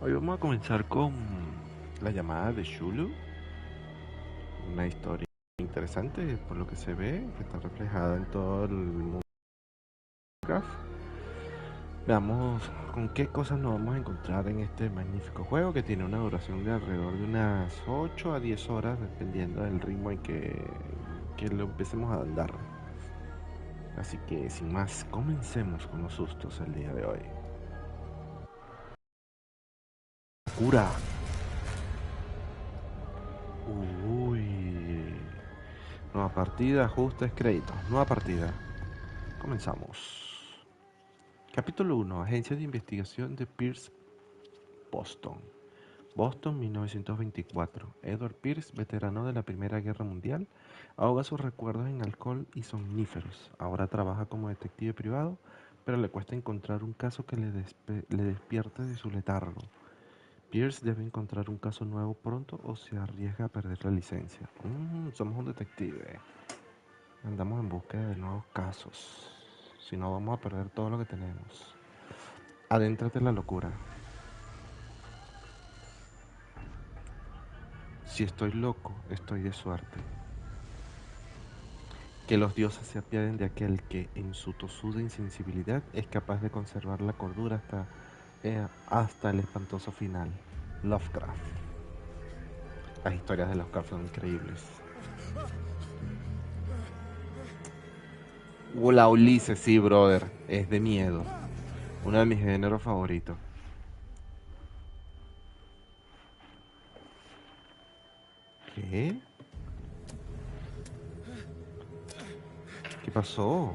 Hoy vamos a comenzar con la llamada de Cthullu, una historia interesante por lo que se ve, que está reflejada en todo el mundo. Veamos con qué cosas nos vamos a encontrar en este magnífico juego que tiene una duración de alrededor de unas 8 a 10 horas, dependiendo del ritmo en que lo empecemos a andar. Así que sin más, comencemos con los sustos el día de hoy. Cura. Uy. Nueva partida, ajustes, créditos. Nueva partida. Comenzamos. Capítulo 1. Agencia de Investigación de Pierce, Boston. Boston, 1924. Edward Pierce, veterano de la Primera Guerra Mundial, ahoga sus recuerdos en alcohol y somníferos. Ahora trabaja como detective privado, pero le cuesta encontrar un caso que le despierte de su letargo. Pierce debe encontrar un caso nuevo pronto o se arriesga a perder la licencia. Somos un detective. Andamos en búsqueda de nuevos casos. Si no, vamos a perder todo lo que tenemos. Adéntrate en la locura. Si estoy loco, estoy de suerte. Que los dioses se apiaden de aquel que, en su tosuda insensibilidad, es capaz de conservar la cordura hasta el espantoso final. Lovecraft. Las historias de Lovecraft son increíbles. La Ulises, sí, brother. Es de miedo. Uno de mis géneros favoritos. ¿Qué? ¿Qué pasó?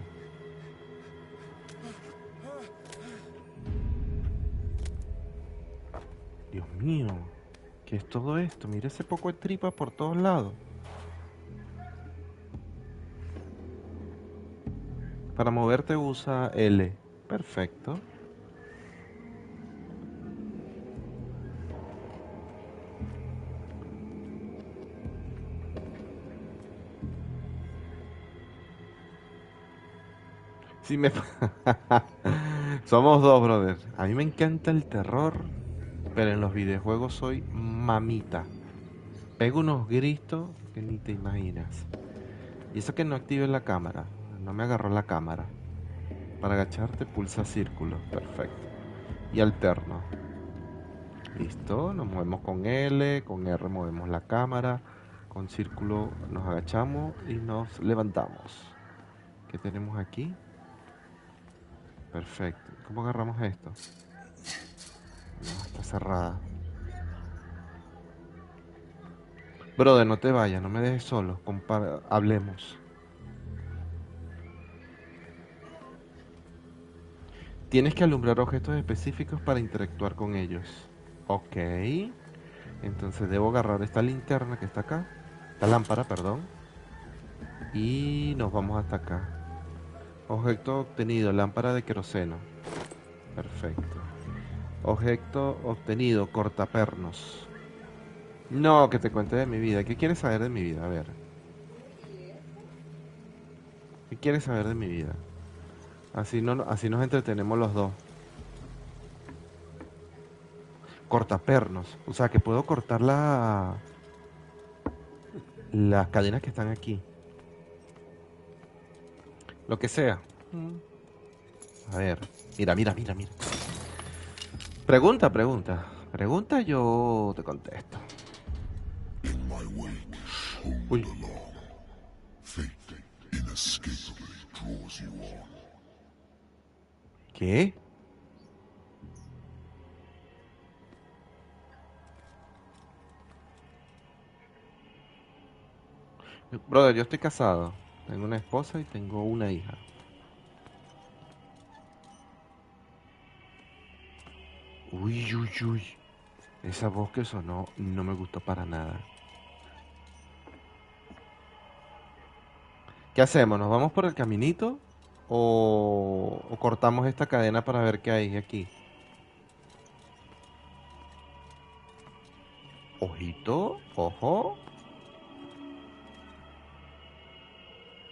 Dios mío. ¿Qué es todo esto? Mira ese poco de tripas por todos lados. Para moverte usa L. Perfecto. Sí me... Somos dos, brother. A mí me encanta el terror, pero en los videojuegos soy mamita. Pego unos gritos que ni te imaginas. Y eso que no active la cámara. No me agarró la cámara. Para agacharte pulsa círculo. Perfecto. Y alterno. Listo. Nos movemos con L. Con R movemos la cámara. Con círculo nos agachamos y nos levantamos. ¿Qué tenemos aquí? Perfecto. ¿Cómo agarramos esto? No, está cerrada. Brother, no te vayas, no me dejes solo. Hablemos. Tienes que alumbrar objetos específicos para interactuar con ellos. Ok. Entonces debo agarrar esta linterna que está acá. Esta lámpara, perdón. Y nos vamos hasta acá. Objeto obtenido, lámpara de queroseno. Perfecto. Objeto obtenido, cortapernos. No, que te cuente de mi vida. ¿Qué quieres saber de mi vida? A ver. ¿Qué quieres saber de mi vida? Así, no, así nos entretenemos los dos. Cortapernos. O sea, que puedo cortar las cadenas que están aquí. Lo que sea. A ver. Mira, mira, mira, mira. Pregunta, pregunta. Pregunta, yo te contesto. In my wake, hold Uy. the long. Fate inescapably draws you on. ¿Qué? Brother, yo estoy casado. Tengo una esposa y tengo una hija. Uy, uy, uy. Esa voz que sonó no me gustó para nada. ¿Qué hacemos? ¿Nos vamos por el caminito? ¿O cortamos esta cadena para ver qué hay aquí? Ojito, ojo.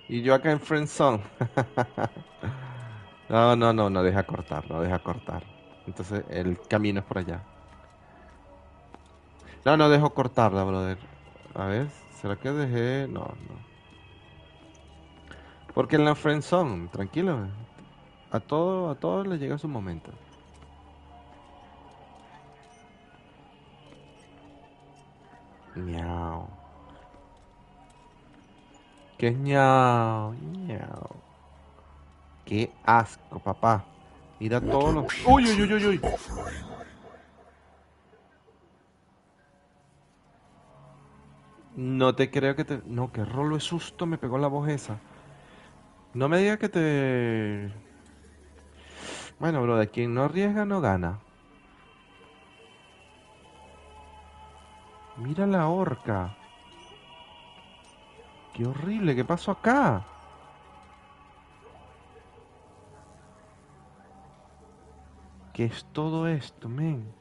Y yo acá en Friendzone. No, no, no, no deja cortar, no deja cortar. Entonces el camino es por allá. No, no dejo cortarla, brother. A ver, ¿será que dejé? No, no. Porque en la friendzone, tranquilo. A todo le llega su momento. Miau. ¿Qué es ñau? Ñau. Qué asco, papá. Mira What todos a los. ¡Uy, uy, uy, uy, putrid uy! offering. No te creo que te. No, qué rolo de susto me pegó la voz esa. No me digas que te. Bueno, bro, de quien no arriesga no gana. Mira la horca. Qué horrible, ¿qué pasó acá? ¿Qué es todo esto, men?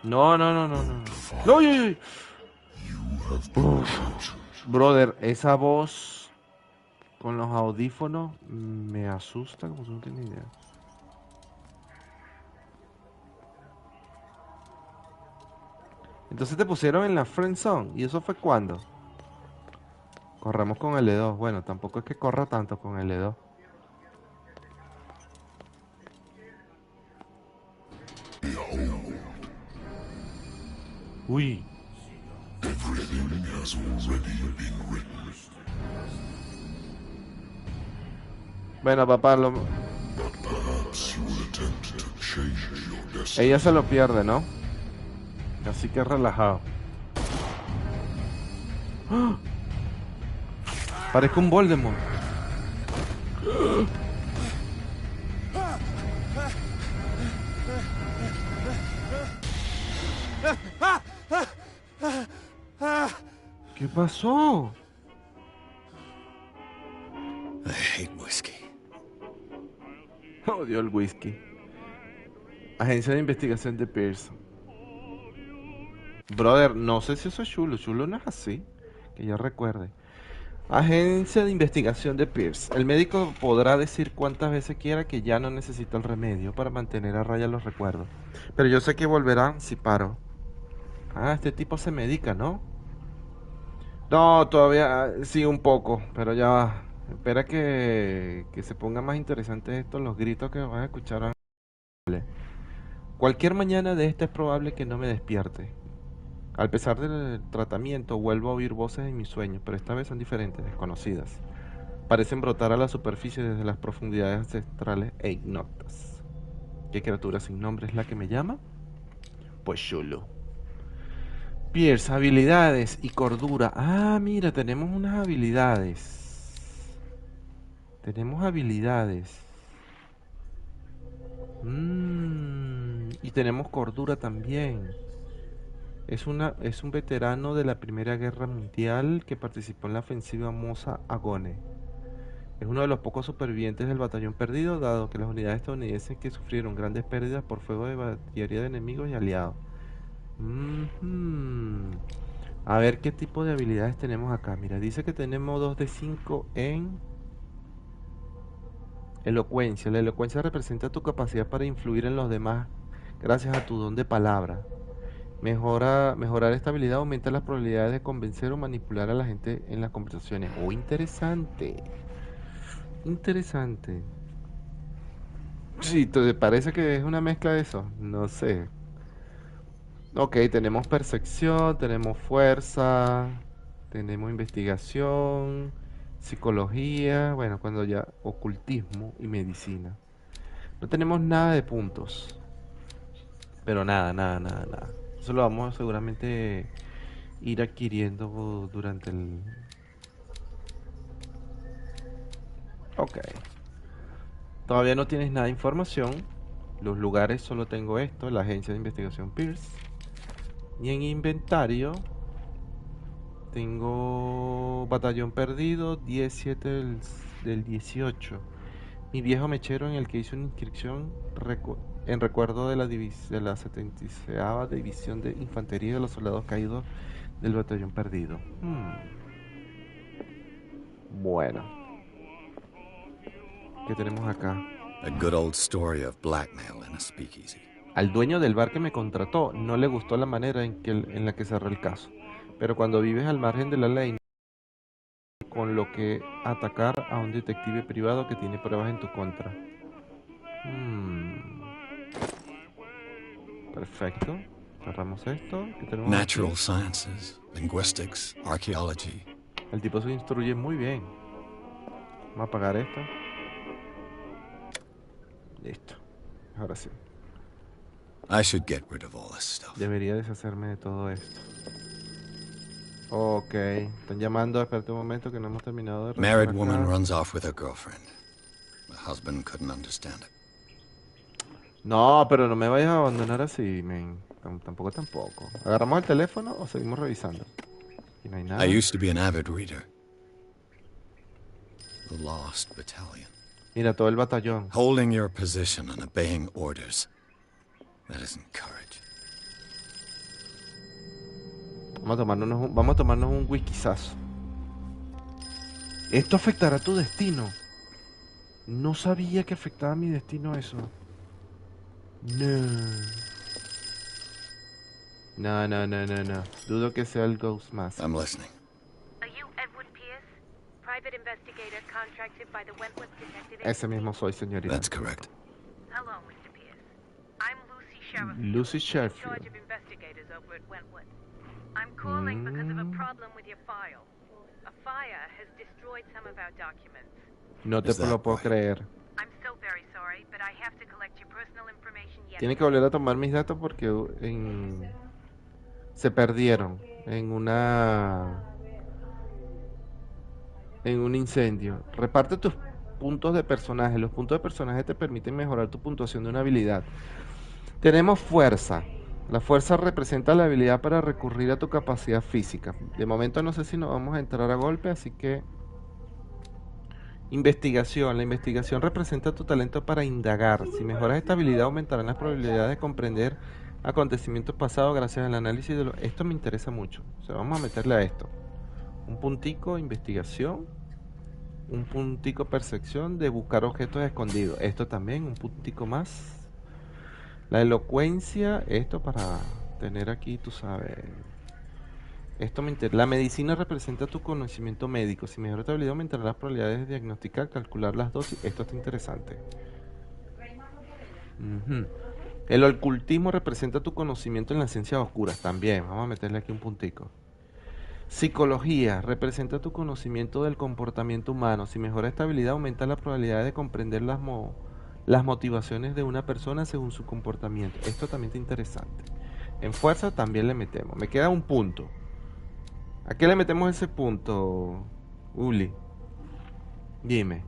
No, no, no, no, no, no. ¡No, uy, uy, uy! You have been Uf, chosen. brother, esa voz con los audífonos me asusta como tú no tienes idea. Entonces te pusieron en la friend zone. ¿Y eso fue cuándo? Corremos con L2. Bueno, tampoco es que corra tanto con L2. Uy. Everything has already been written. Bueno, papá, Perhaps you will attempt to change your destiny. ella se lo pierde, ¿no? Así que relajado. ¡Ah! Parezco un Voldemort. ¿Qué pasó? I hate whiskey. Odio el whisky. Agencia de investigación de Pierce. Brother, no sé si eso es chulo. Chulo no es así. Que yo recuerde. Agencia de investigación de Pierce. El médico podrá decir cuantas veces quiera que ya no necesita el remedio para mantener a raya los recuerdos. Pero yo sé que volverán si paro. Ah, este tipo se medica, ¿no? No, todavía sí un poco, pero ya va. Espera que se ponga más interesante esto, los gritos que vas a escuchar. Cualquier mañana de esta es probable que no me despierte. Al pesar del tratamiento, vuelvo a oír voces en mis sueños, pero esta vez son diferentes, desconocidas. Parecen brotar a la superficie desde las profundidades ancestrales e ignotas. ¿Qué criatura sin nombre es la que me llama? Pues Shulu. Pierce, habilidades y cordura. Ah, mira, tenemos unas habilidades. Tenemos habilidades. Y tenemos cordura también. Es un veterano de la Primera Guerra Mundial que participó en la ofensiva Mosa Agone. Es uno de los pocos supervivientes del batallón perdido, dado que las unidades estadounidenses que sufrieron grandes pérdidas por fuego de artillería de enemigos y aliados. Mhm. A ver qué tipo de habilidades tenemos acá. Mira, dice que tenemos 2 de 5 en elocuencia. La elocuencia representa tu capacidad para influir en los demás gracias a tu don de palabra. Mejorar esta habilidad aumenta las probabilidades de convencer o manipular a la gente en las conversaciones. Oh, interesante. Interesante. Sí, ¿te parece que es una mezcla de eso? No sé. Ok, tenemos percepción, tenemos fuerza, tenemos investigación, psicología, bueno, cuando ya ocultismo y medicina. No tenemos nada de puntos, pero nada, nada, nada, nada. Eso lo vamos a seguramente ir adquiriendo durante el... Ok. Todavía no tienes nada de información. Los lugares solo tengo esto, la agencia de investigación Pierce. Y en inventario tengo batallón perdido, 17 del 18. Mi viejo mechero en el que hice una inscripción en recuerdo de de la 76ª División de Infantería de los Soldados Caídos del batallón perdido. Bueno, ¿qué tenemos acá? A good old story of blackmail in a speakeasy. Al dueño del bar que me contrató no le gustó la manera en la que cerré el caso. Pero cuando vives al margen de la ley, no hay con lo que atacar a un detective privado que tiene pruebas en tu contra. Perfecto. Cerramos esto. ¿Qué tenemos Natural aquí? sciences, linguistics, archaeology. El tipo se instruye muy bien. Vamos a apagar esto. Listo. Ahora sí. I should get rid of all this stuff. Debería deshacerme de todo esto. Ok. Están llamando. Espérate un momento que no hemos terminado de revisar Married acá. woman runs off with her girlfriend. The husband couldn't understand it. No, pero no me vayas a abandonar así, men. Tampoco. ¿Agarramos el teléfono o seguimos revisando? Aquí no hay nada. I used to be an avid reader. The Lost Battalion. Mira, todo el batallón. Holding your position and obeying orders. That isn't courage. Vamos a tomarnos un whiskyzazo. Esto afectará tu destino. No sabía que afectaba mi destino eso. No. Dudo que sea el Ghost Mask. I'm listening. Are you Edward Pierce, private investigator contracted by the Wentworth Detective Ese Agency? mismo soy, señorita. That's correct. Hello, Mr. Pierce. I'm Lucy Sheriff. Lucy in Sheriff. charge of investigators over at Wentworth. I'm calling because of a problem with your file. A fire has destroyed some of our documents. No te Is that lo puedo right? creer. I'm so very sorry, but I have to collect your personal information yet. Tiene que volver a tomar mis datos porque se perdieron en un incendio. Reparte tus puntos de personaje. Los puntos de personaje te permiten mejorar tu puntuación de una habilidad. Tenemos fuerza. La fuerza representa la habilidad para recurrir a tu capacidad física. De momento no sé si nos vamos a entrar a golpe, así que... Investigación. La investigación representa tu talento para indagar. Si mejoras esta habilidad, aumentarán las probabilidades de comprender acontecimientos pasados gracias al análisis de los... Esto me interesa mucho. O sea, vamos a meterle a esto. Un puntico investigación. Un puntico percepción de buscar objetos escondidos. Esto también, un puntico más. La elocuencia, esto para tener aquí, tú sabes... Esto me interesa. La medicina representa tu conocimiento médico. Si mejoras tu habilidad, aumentará las probabilidades de diagnosticar, calcular las dosis. Esto está interesante. El ocultismo representa tu conocimiento en las ciencias oscuras. También, vamos a meterle aquí un puntico. Psicología representa tu conocimiento del comportamiento humano. Si mejoras esta habilidad, aumenta la probabilidad de comprender las motivaciones de una persona según su comportamiento. Esto también está interesante. En fuerza también le metemos. Me queda un punto. ¿A qué le metemos ese punto, Uli? Dime.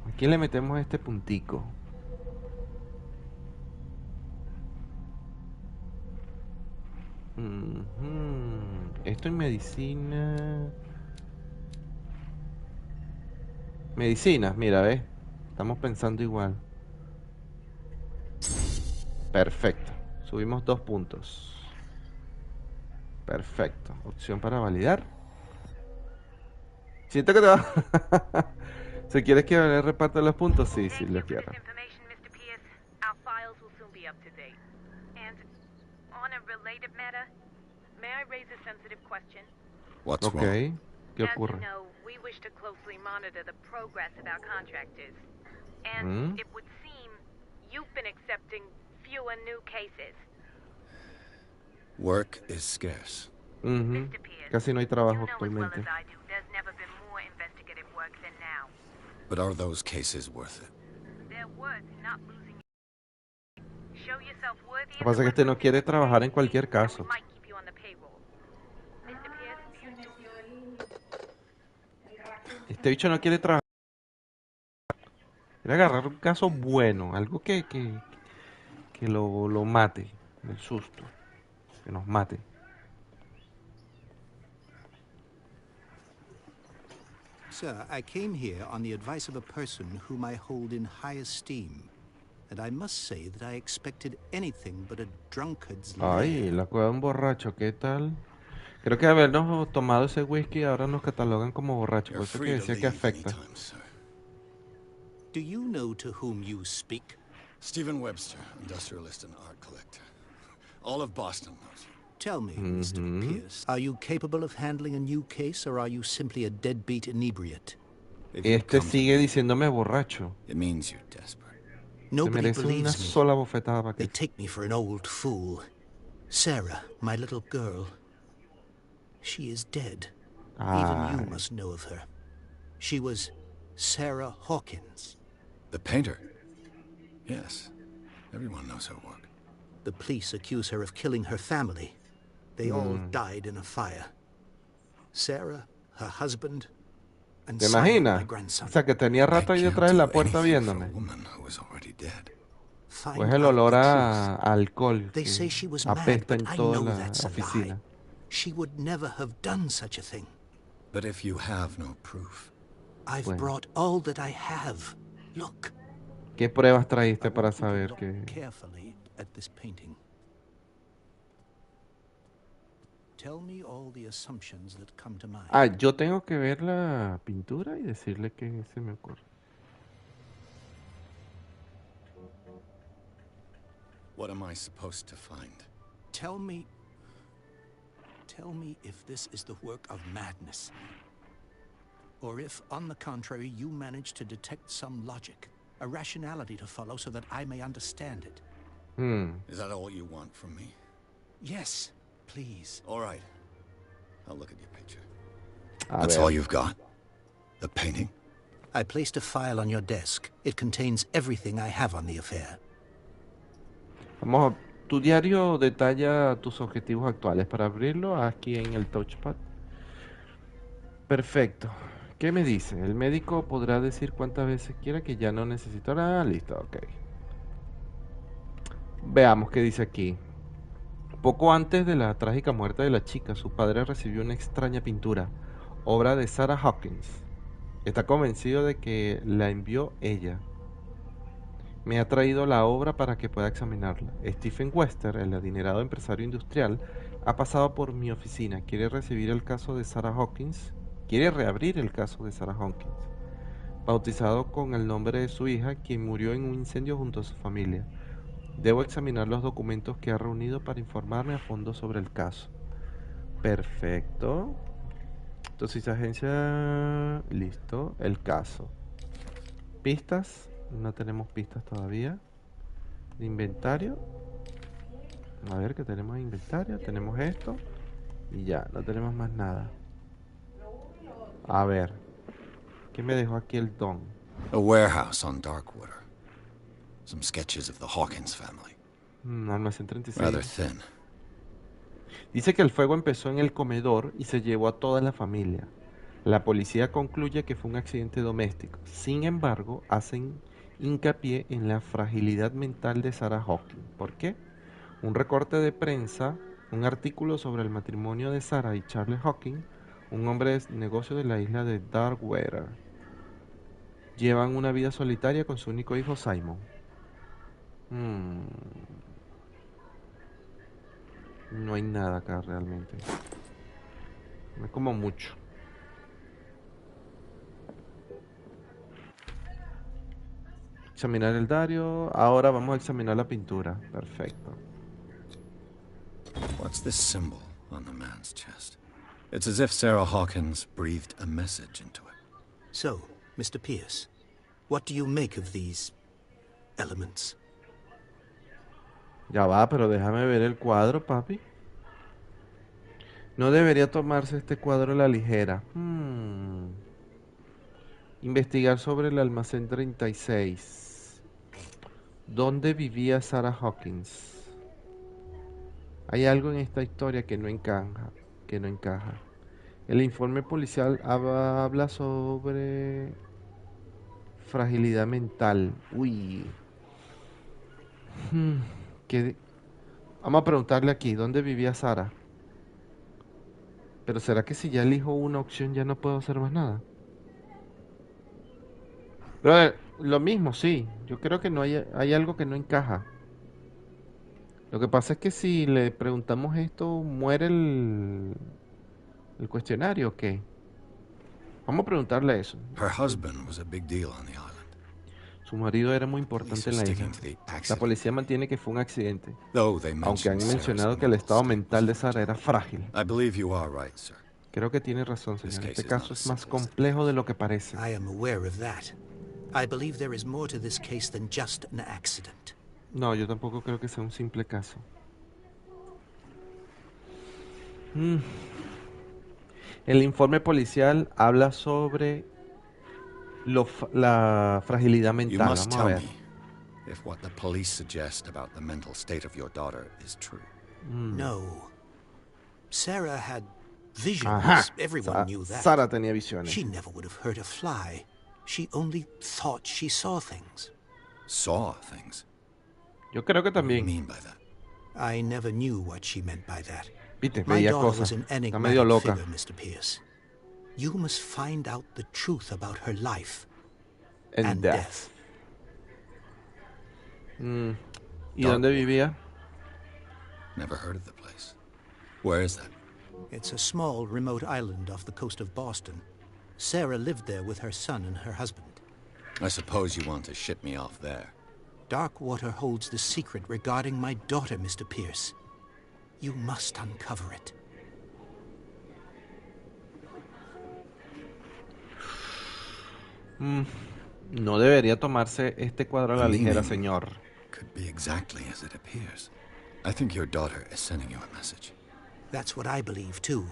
¿A quién le metemos este puntico? Esto en medicina. Medicinas, mira, ¿ves? Estamos pensando igual. Perfecto. Subimos 2 puntos. Perfecto. Opción para validar. Siento que te va... ¿Se quieres que le reparte los puntos? Sí, sí, Thank lo you for quiero. this information, Mr. Pierce. Our files will soon be up to date. And on a related matter, may I raise a sensitive question? What's Ok. wrong? ¿Qué As you ocurre? know, we wish to closely monitor the progress of our contractors. Mm. And it would seem you've been accepting fewer new cases. Work is scarce. Ujú. Mr. Pierce, Casi no hay you trabajo know as well actualmente. as I do, there's never been more investigative work than now. But are those cases worth it? They're worth not losing. Show yourself worthy Lo que of pasa es que the este no work quiere trabajar en cualquier and caso. we might keep you on the payroll. Mr. Pierce, Este bicho no quiere trabajar. Quiere agarrar un caso bueno. Algo que lo mate. Del susto. Que nos mate. Sir, I came here on the advice of a person whom I hold in high esteem. And I must say that I expected anything but a drunkard's Ay, lair. la cueva de un borracho. ¿Qué tal? Creo que habernos tomado ese whisky ahora nos catalogan como borrachos. You're Por eso que free to decía que leave afecta. anytime, sir. Do you know to whom you speak? Stephen Webster, industrialist and art collector. All of Boston knows you. Tell me, Mr. Pierce, are you capable of handling a new case, or are you simply a deadbeat inebriate? If you Este come to sigue me, diciéndome borracho. it means you're desperate. Se Nobody merece una believes me. sola bofetada para They que... take me for an old fool. Sarah, my little girl, she is dead. Even you Ay, must know of her. She was Sarah Hawkins. The painter? Yes. Everyone knows her work. The police accuse her of killing her family. They all died in a fire. Sarah, her husband, and ¿te Simon, my imaginas? grandson. O sea, que tenía I rato ahí can't detrás de la do puerta anything for a viéndome. woman who is already dead. Find Pues el out olor the truth. a alcohol They que say she was mad, apesta but en I toda know la that's a lie. oficina. She would never have done such a thing. But if you have no proof, I've Bueno. brought all that I have. Look. ¿Qué pruebas I trajiste para want you to saber look que... carefully at this painting. Tell me all the assumptions that come to mind. Ah, yo tengo que ver la pintura y decirle que se me ocurre. what am I supposed to find? Tell me if this is the work of madness. Or if, on the contrary, you manage to detect some logic, a rationality to follow so that I may understand it. Is that all you want from me? Yes, please. All right. I'll look at your picture. A That's ver. all you've got? The painting? I placed a file on your desk. It contains everything I have on the affair. Vamos a... Tu diario detalla tus objetivos actuales. Para abrirlo, aquí en el touchpad. Perfecto. ¿Qué me dice? El médico podrá decir cuántas veces quiera que ya no necesitará. Listo, ok. Veamos qué dice aquí. Poco antes de la trágica muerte de la chica, su padre recibió una extraña pintura, obra de Sarah Hawkins. Está convencido de que la envió ella. Me ha traído la obra para que pueda examinarla. Stephen Webster, el adinerado empresario industrial, ha pasado por mi oficina. Quiere recibir el caso de Sarah Hawkins. Quiere reabrir el caso de Sarah Hawkins, bautizado con el nombre de su hija, quien murió en un incendio junto a su familia. Debo examinar los documentos que ha reunido para informarme a fondo sobre el caso. Perfecto. Entonces, agencia... Listo. El caso. Pistas. No tenemos pistas todavía. De inventario. A ver, ¿qué tenemos de inventario? Tenemos esto. Y ya, no tenemos más nada. A ver. ¿Qué me dejó aquí el don? A warehouse on Darkwater. Some sketches of the Hawkins family. Almacén 36. Rather thin. Dice que el fuego empezó en el comedor y se llevó a toda la familia. La policía concluye que fue un accidente doméstico. Sin embargo, hacen hincapié en la fragilidad mental de Sarah Hawkins. ¿Por qué? Un recorte de prensa, un artículo sobre el matrimonio de Sarah y Charles Hawkins, un hombre de negocio de la isla de Darkwater. Llevan una vida solitaria con su único hijo Simon. No hay nada acá realmente. No es como mucho. Examinar el diario. Ahora vamos a examinar la pintura. Perfecto. What's this symbol on the man's chest? It's as if Sarah Hawkins breathed a message into it. So, Mr. Pierce, what do you make of these elements? Ya va, pero déjame ver el cuadro, papi. No debería tomarse este cuadro a la ligera. Investigar sobre el almacén 36. ¿Dónde vivía Sarah Hawkins? Hay algo en esta historia que no encaja. El informe policial habla sobre fragilidad mental. Uy. Vamos a preguntarle aquí, ¿dónde vivía Sarah? Pero ¿será que si ya elijo una opción ya no puedo hacer más nada? Pero lo mismo, sí. Yo creo que no hay algo que no encaja. Lo que pasa es que si le preguntamos esto, ¿muere el cuestionario o qué? Vamos a preguntarle eso. Her husband was a big deal on the island. su marido era muy Police importante are en la sticking isla. to the La accident, policía mantiene que fue un accidente, though they aunque han mentioned Sarah's mencionado que el mental estado state was mental de Sara fragile. era frágil. I believe you are right, sir. Creo que tiene razón, This señor. case Este is not caso as es más simple as it complejo de appears. lo que parece. I am aware of that. I believe there is more to this case than just an accident. No, yo tampoco creo que sea un simple caso. El informe policial habla sobre la fragilidad You mental. must Vamos a tell ver. me if what the police suggest about the mental state of your daughter is true. No. Sarah had visions. Ajá. Everyone knew that. Sara tenía visiones. She never would have hurt a fly. She only thought she saw things. Saw things? Yo creo que What do you también. mean by that? I never knew what she meant by that. Viste, My veía daughter cosas. was an Está medio enigmatic loca. figure, Mr. Pierce. You must find out the truth about her life And and death. death. ¿Y dónde vivía? Never heard of the place. Where is that? It's a small, remote island off the coast of Boston. Sarah lived there with her son and her husband. I suppose you want to ship me off there. Darkwater holds the secret regarding my daughter, Mr. Pierce. You must uncover it. No debería tomarse este cuadro a la The ligera, meaning señor. could be exactly as it appears. I think your daughter is sending you a message. That's what I believe, too.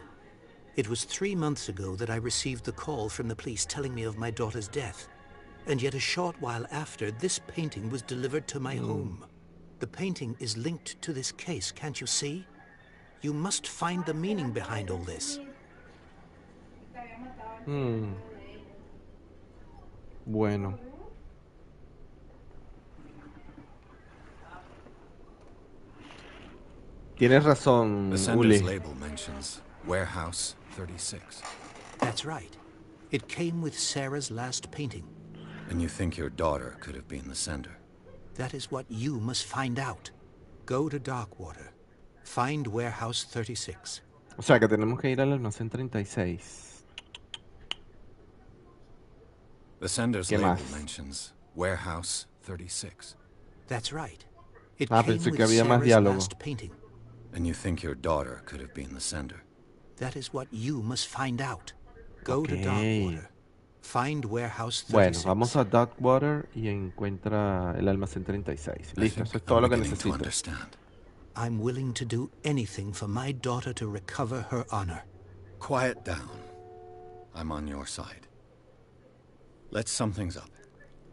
It was 3 months ago that I received the call from the police telling me of my daughter's death. And yet a short while after, this painting was delivered to my home. The painting is linked to this case, can't you see? You must find the meaning behind all this. Bueno. Tienes razón, The sender's Uli. label mentions Warehouse 36. That's right. It came with Sarah's last painting. And you think your daughter could have been the sender? That is what you must find out. Go to Darkwater. Find Warehouse 36. O sea que tenemos que ir al almacén 36. The sender's ¿Qué label más? mentions Warehouse 36. That's right. It Ah, came pensé with que había más Sarah's diálogo. last painting. And you think your daughter could have been the sender? That is what you must find out. Go to Ok. Darkwater. Find Warehouse 36. Bueno, vamos a Darkwater y encuentra el almacén 36. I Listo, think eso es todo I'm lo que beginning to necesito. understand. I'm willing to do anything for my daughter to recover her honor. Quiet down. I'm on your side. Let's sum things up.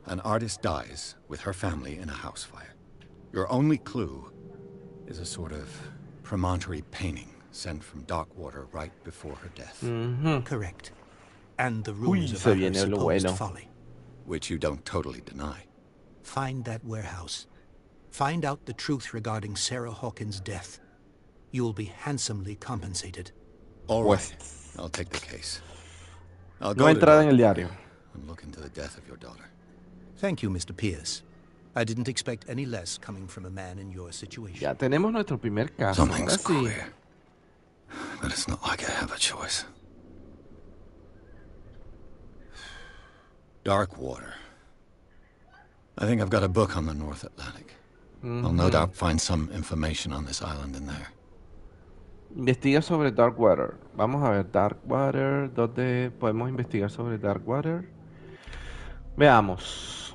An artist dies with her family in a house fire. Your only clue is a sort of promontory painting sent from Darkwater right before her death, Correct. And the rumors se about her viene lo supposed bueno. folly. which you don't totally deny. Find that warehouse. Find out the truth regarding Sarah Hawkins' death. You'll be handsomely compensated. All Pues, right, I'll take the case. I'll no go to entrada en el Darkwater diario. and look into the death of your daughter. Thank you, Mr. Pierce. I didn't expect any less coming from a man in your situation. Ya tenemos nuestro primer caso. Ahora Something's sí. queer, but it's not like I have a choice. Darkwater. I think I've got a book on the North Atlantic. I'll no doubt find some information on this island in there. Investiga sobre Darkwater. Vamos a ver Darkwater. ¿Dónde podemos investigar sobre Darkwater? Veamos.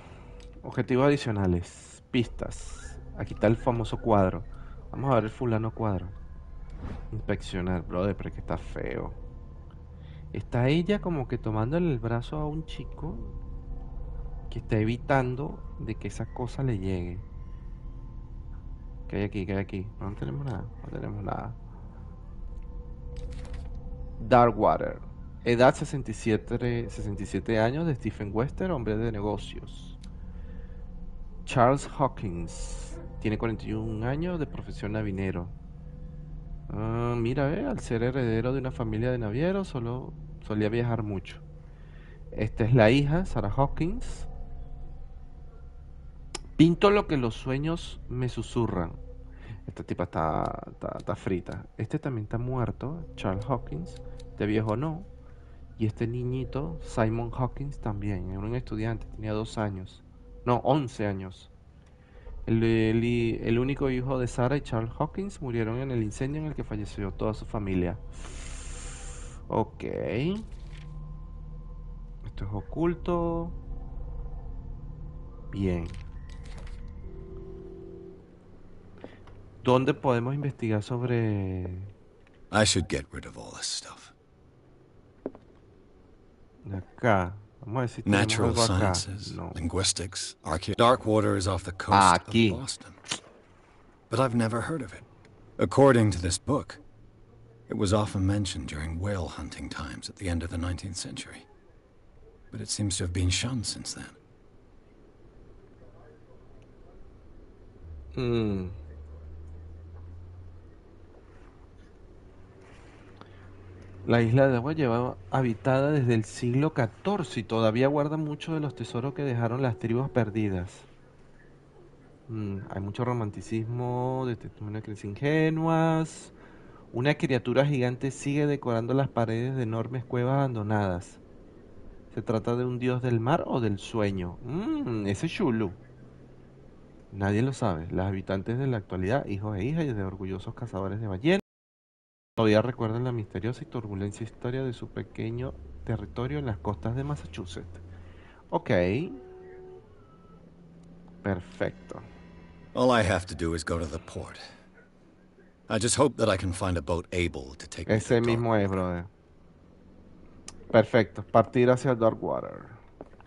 Objetivos adicionales. Pistas. Aquí está el famoso cuadro. Vamos a ver el fulano cuadro. Inspeccionar, brother, pero es que está feo. Está ella como que tomándole el brazo a un chico que está evitando de que esa cosa le llegue. ¿Qué hay aquí? ¿Qué hay aquí? No tenemos nada. No tenemos nada. Darkwater. Edad 67 años, de Stephen Wester, hombre de negocios. Charles Hawkins. Tiene 41 años, de profesión navinero. Mira, al ser heredero de una familia de navieros, solo solía viajar mucho. Esta es la hija, Sarah Hawkins. Pinto lo que los sueños me susurran. Esta tipa está frita. Este también está muerto, Charles Hawkins. Este viejo no. Y este niñito, Simon Hawkins, también. Era un estudiante, tenía 2 años. No, 11 años. El único hijo de Sarah y Charles Hawkins murieron en el incendio en el que falleció toda su familia. Ok. Esto es oculto. Bien. ¿Dónde podemos investigar sobre I should get rid of all this stuff. acá? Vamos a ver si tenemos Natural algo acá. sciences, No. linguistics, Darkwater is off the Ah, coast of aquí. Boston. But I've never heard of it. According to this book, it was often mentioned during whale hunting times at the end of the 19th century. But it seems to have been shunned since then. La isla de agua lleva habitada desde el siglo XIV y todavía guarda muchos de los tesoros que dejaron las tribus perdidas. Hay mucho romanticismo, de testimonios ingenuas. Una criatura gigante sigue decorando las paredes de enormes cuevas abandonadas. ¿Se trata de un dios del mar o del sueño? Ese es Cthulhu. Nadie lo sabe. Los habitantes de la actualidad, hijos e hijas de orgullosos cazadores de ballenas, todavía recuerdan la misteriosa y turbulenta historia de su pequeño territorio en las costas de Massachusetts. Ok. Perfecto. All I have to do is go to the port. I just hope that I can find a boat able to take me Ese to mismo es, Darkwater. brother. Perfecto. Partir hacia el Darkwater.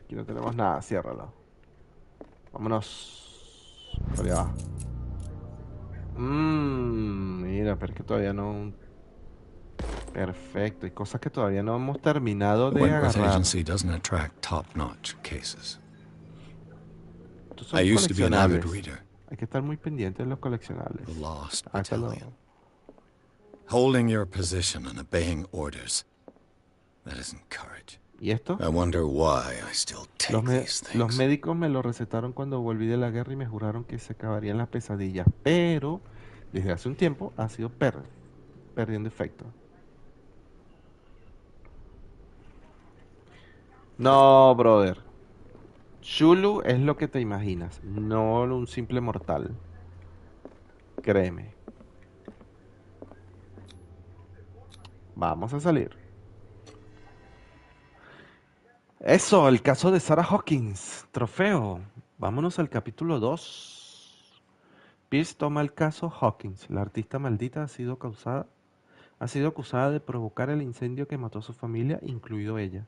Aquí no tenemos nada. Ciérralo. Vámonos. Por allá va. Mira, pero es que todavía no. Perfecto. Hay cosas que todavía no hemos terminado The de Wentworth agarrar. Agency doesn't attract top-notch cases. Estos son I used to be an avid coleccionables. reader. Hay que estar muy pendientes de los coleccionables. The Lost Acá lo- Battalion. Holding your position and obeying orders. That isn't courage. ¿Y esto? I wonder why I still take these Los things. médicos me lo recetaron cuando volví de la guerra y me juraron que se acabarían las pesadillas. Pero desde hace un tiempo ha sido perdiendo efecto. No, brother. Cthulhu es lo que te imaginas, no un simple mortal. Créeme. Vamos a salir. Eso, el caso de Sarah Hawkins. Trofeo. Vámonos al capítulo 2. Pierce toma el caso Hawkins. La artista maldita ha sido acusada de provocar el incendio que mató a su familia, incluido ella.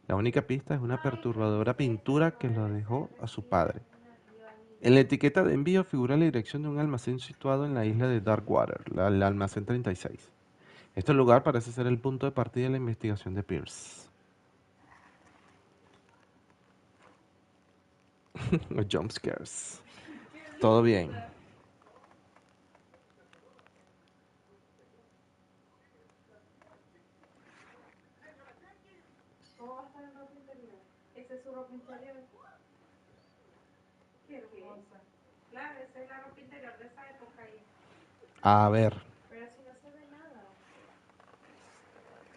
La única pista es una perturbadora pintura que lo dejó a su padre. En la etiqueta de envío figura la dirección de un almacén situado en la isla de Darkwater, el almacén 36. Este lugar parece ser el punto de partida de la investigación de Pierce. Jump scares. Todo bien. ¿Cómo va a estar en ropa interior? ¿Esa es su ropa interior? ¿Qué cosa? Claro, esa es la ropa interior de esa época ahí. A ver. Pero si no se ve nada.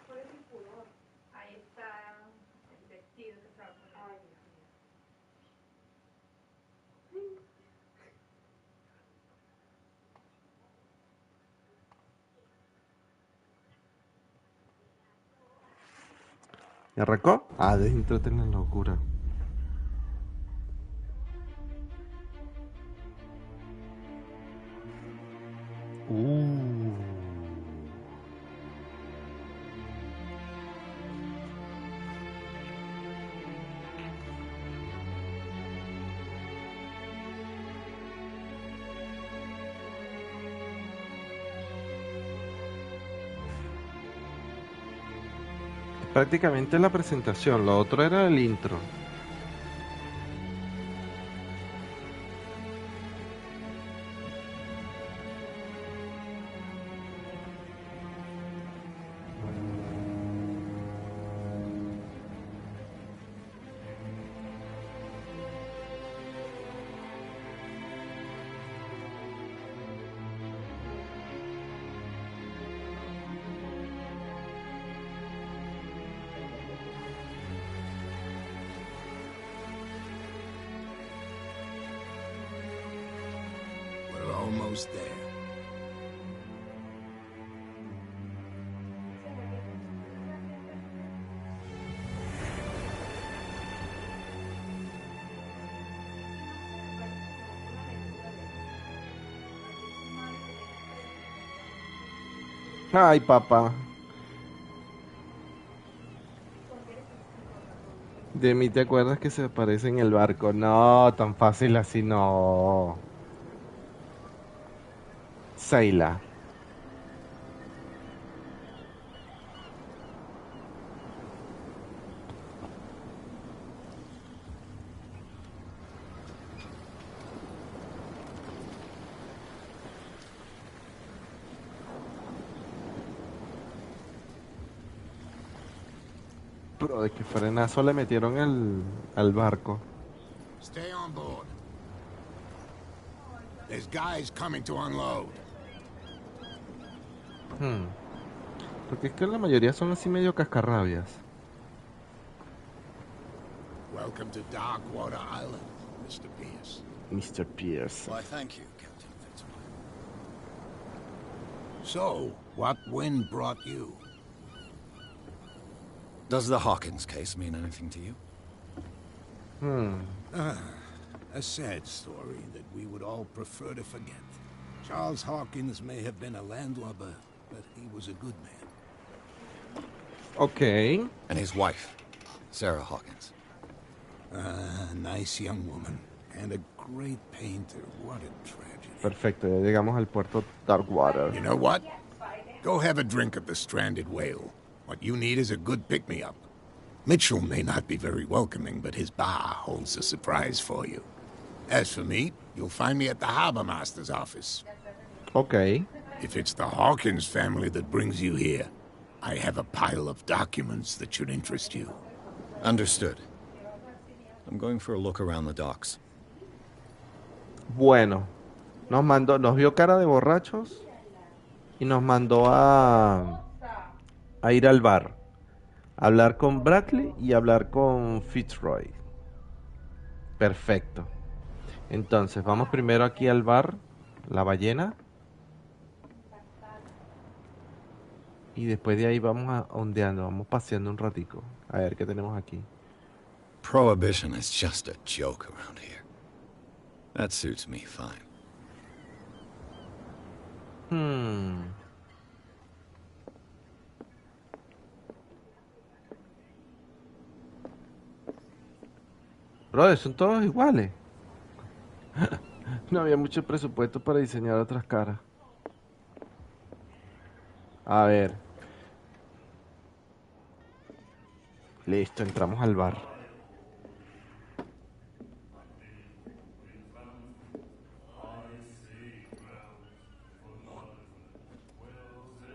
¿Cuál es el pudor? Ahí está el vestido que se va a poner. Ay, Dios mío. ¿Me arrancó? Adéntrate en la locura. Uh. Prácticamente la presentación, lo otro era el intro. almost there. Ay, papá. De mí te acuerdas que se aparece en el barco. No, tan fácil así no. Seila. Pero de que frenazo le metieron al barco. Stay on board. There's guys coming to unload. Porque es que la mayoría son así medio cascarrabias. Welcome to Darkwater Island, Mr. Pierce. Mr. Pierce. Why, thank you, Captain Fitzroy. So, what wind brought you? Does the Hawkins case mean anything to you? A sad story that we would all prefer to forget. Charles Hawkins may have been a landlubber, but he was a good man. Ok. And his wife, Sarah Hawkins. A nice young woman, and a great painter. What a tragedy. Perfecto, ya llegamos al puerto Darkwater. You know what? Go have a drink at the Stranded Whale. What you need is a good pick-me-up. Mitchell may not be very welcoming, but his bar holds a surprise for you. As for me, you'll find me at the Harbor Master's office. Ok. If it's the Hawkins family that brings you here, I have a pile of documents that should interest you. Understood. I'm going for a look around the docks. Bueno. Nos vio cara de borrachos y nos mandó a ir al bar. A hablar con Bradley y hablar con Fitzroy. Perfecto. Entonces, vamos primero aquí al bar, La Ballena. Y después de ahí vamos ondeando, vamos paseando un ratico. A ver qué tenemos aquí. Prohibition is just a joke around here. That suits me fine. Brother, son todos iguales. No había mucho presupuesto para diseñar otras caras. A ver. Listo, entramos al bar.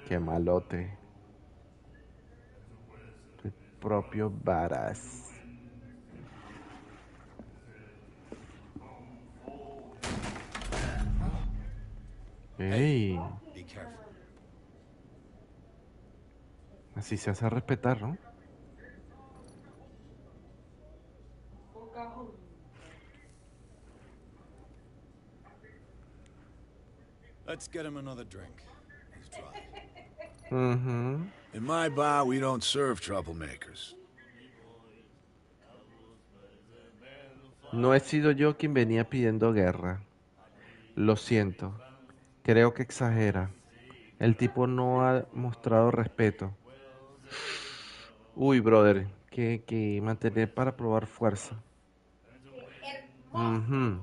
Qué malote. El propio varas. Ey, Be careful. así se hace respetar, ¿no? Let's get him another drink. He's dry. Ujú. In my bar, we don't serve troublemakers. No he sido yo quien venía pidiendo guerra. Lo siento. Creo que exagera. El tipo no ha mostrado respeto. Uy, brother, que mantener para probar fuerza.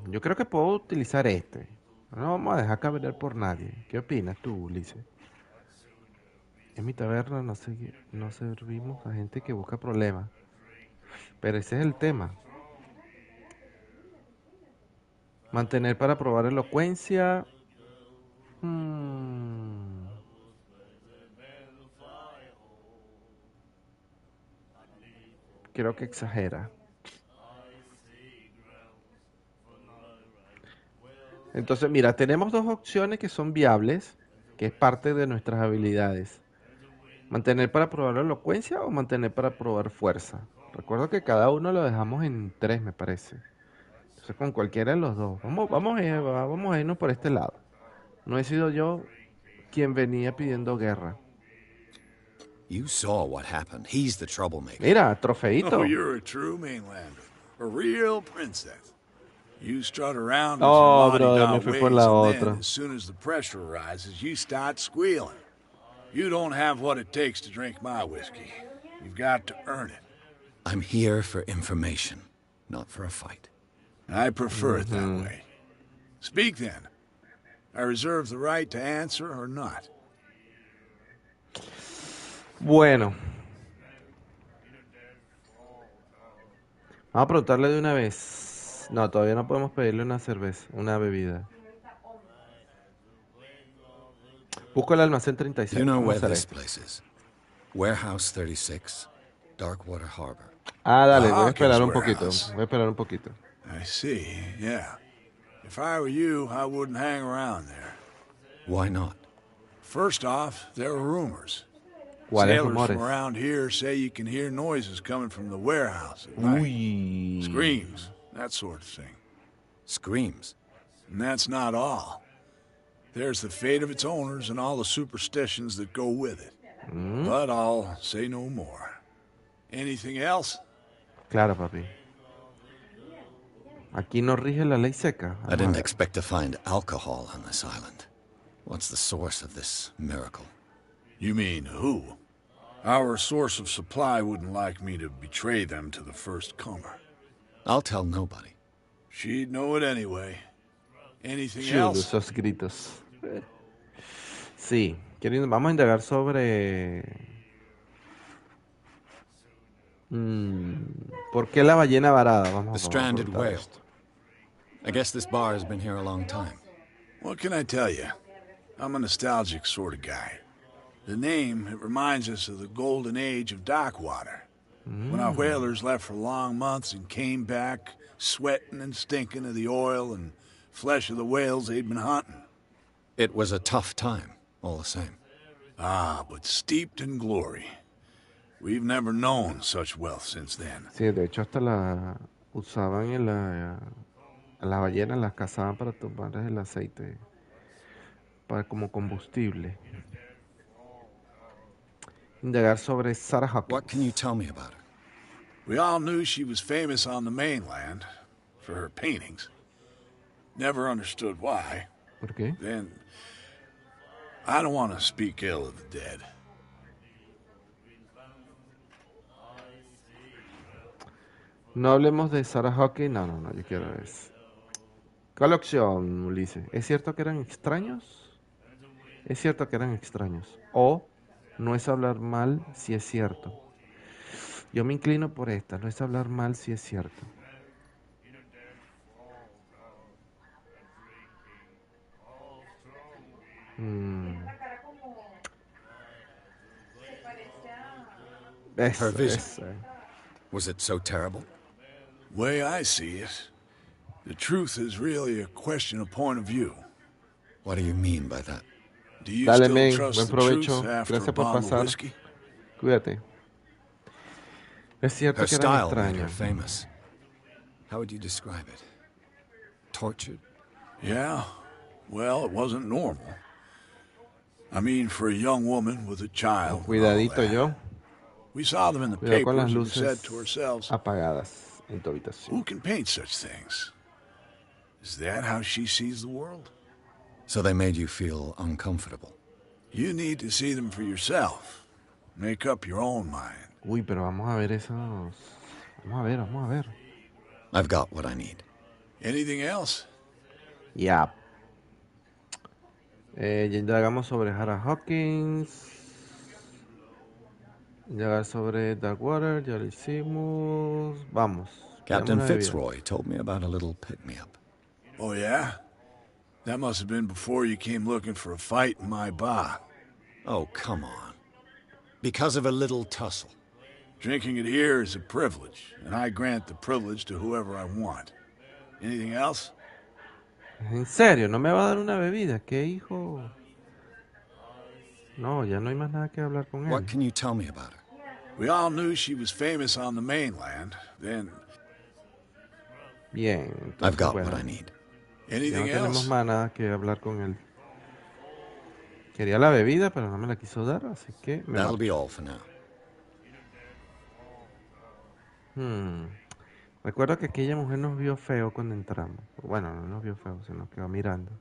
Yo creo que puedo utilizar este. No vamos a dejar cabrear por nadie. ¿Qué opinas tú, Ulises? En mi taberna no servimos a gente que busca problemas. Pero ese es el tema. Mantener para probar elocuencia. Creo que exagera. Entonces, mira, tenemos dos opciones que son viables, que es parte de nuestras habilidades. Mantener para probar elocuencia o mantener para probar fuerza. Recuerdo que cada uno lo dejamos en 3, me parece. Entonces, con cualquiera de los dos. Vamos a irnos por este lado. No he sido yo quien venía pidiendo guerra. You saw what happened. He's the troublemaker. Mira, Oh, trofeito. you're a true mainlander. A real princess. You strut around with Oh, your brother, me la-di-da fui por ways, la and then, otra. as soon as the pressure rises, you start squealing. You don't have what it takes to drink my whiskey. You've got to earn it. I'm here for information, not for a fight. I prefer it that way. Speak then. I reserve the right to answer or not. Bueno. Vamos a preguntarle de una vez. No, todavía no podemos pedirle una cerveza, una bebida. Busco el almacén 36. You know Vamos a where hacer this esto. place is? Warehouse 36, Darkwater Harbor. Ah, dale, voy a Hawkins esperar un poquito. warehouse. Voy a esperar un poquito. I see, yeah. If I were you, I wouldn't hang around there. Why not? First off, there are rumors. ¿Cuáles Sailors rumores? from around here say you can hear noises coming from the warehouse at night. Uy. Screams, that sort of thing. Screams. And that's not all. There's the fate of its owners and all the superstitions that go with it. But I'll say no more. Anything else? Claro, papi. Aquí no rige la ley seca. I Vamos a didn't ver. expect to find alcohol on this island. What's the source of this miracle? You mean who? Our source of supply wouldn't like me to betray them to the first comer. I'll tell nobody. She'd know it anyway. Anything Chulo, else? esos gritos. Sí, vamos a indagar sobre... ¿Por qué la ballena varada? The Vamos a stranded preguntar whale. esto. I guess this bar has been here a long time. What can I tell you? I'm a nostalgic sort of guy. The name, it reminds us of the golden age of dockwater. When our whalers left for long months and came back sweating and stinking of the oil and flesh of the whales they'd been hunting. It was a tough time, all the same. Ah, but steeped in glory. We've never known such wealth since then. Sí, de hecho hasta la usaban en las ballenas, las cazaban para tomar el aceite, para como combustible. Indagar sobre Sarah Hawkins. What can you tell me about her? We all knew she was famous on the mainland for her paintings. Never understood why. ¿Por qué? Then, I don't want to speak ill of the dead. No hablemos de Sarah Hawkins. No, yo quiero eso. ¿Cuál opción, Ulises? ¿Es cierto que eran extraños? Es cierto que eran extraños. O no es hablar mal si es cierto. Yo me inclino por esta. No es hablar mal si es cierto. Eso, Her vision. eso. Was it so terrible? Way I see it, the truth is really a question of point of view. What do you mean by that? Do you Dale, still men. trust Buen the truth provecho. after Gracias a por bottle of pasar. whiskey? Cuídate. Es cierto Her que eran style made her extraños. famous. How would you describe it? Tortured? Yeah, well, it wasn't normal. I mean, for a young woman with a child. and all Cuidadito that. yo. We saw them in the Cuidado con las papers and we said luces to ourselves, apagadas en tu habitación. who can paint such things? Is that how she sees the world? So they made you feel uncomfortable. You need to see them for yourself. Make up your own mind. Uy, pero vamos a ver esos... Vamos a ver. I've got what I need. Anything else? Ya. Ya indagamos sobre Sarah Hawkins. Indagar sobre Darkwater, ya lo hicimos. Vamos. Captain Quedamos una bebida. Fitzroy told me about a little pick-me-up. Oh, yeah? That must have been before you came looking for a fight in my bar. Oh, come on. Because of a little tussle. Drinking it here is a privilege, and I grant the privilege to whoever I want. Anything else? En serio, ¿no me va a dar una bebida? ¿Qué hijo? No, ya no hay más nada que hablar con él. What can you tell me about her? We all knew she was famous on the mainland. Then, Bien, I've entonces, got bueno, what I need. ya no anything tenemos else? más nada que hablar con él. Quería la bebida, pero no me la quiso dar, así que me That'll be marcho. all for now. Recuerdo que aquella mujer nos vio feo cuando entramos. Bueno, no nos vio feo, sino que va mirando.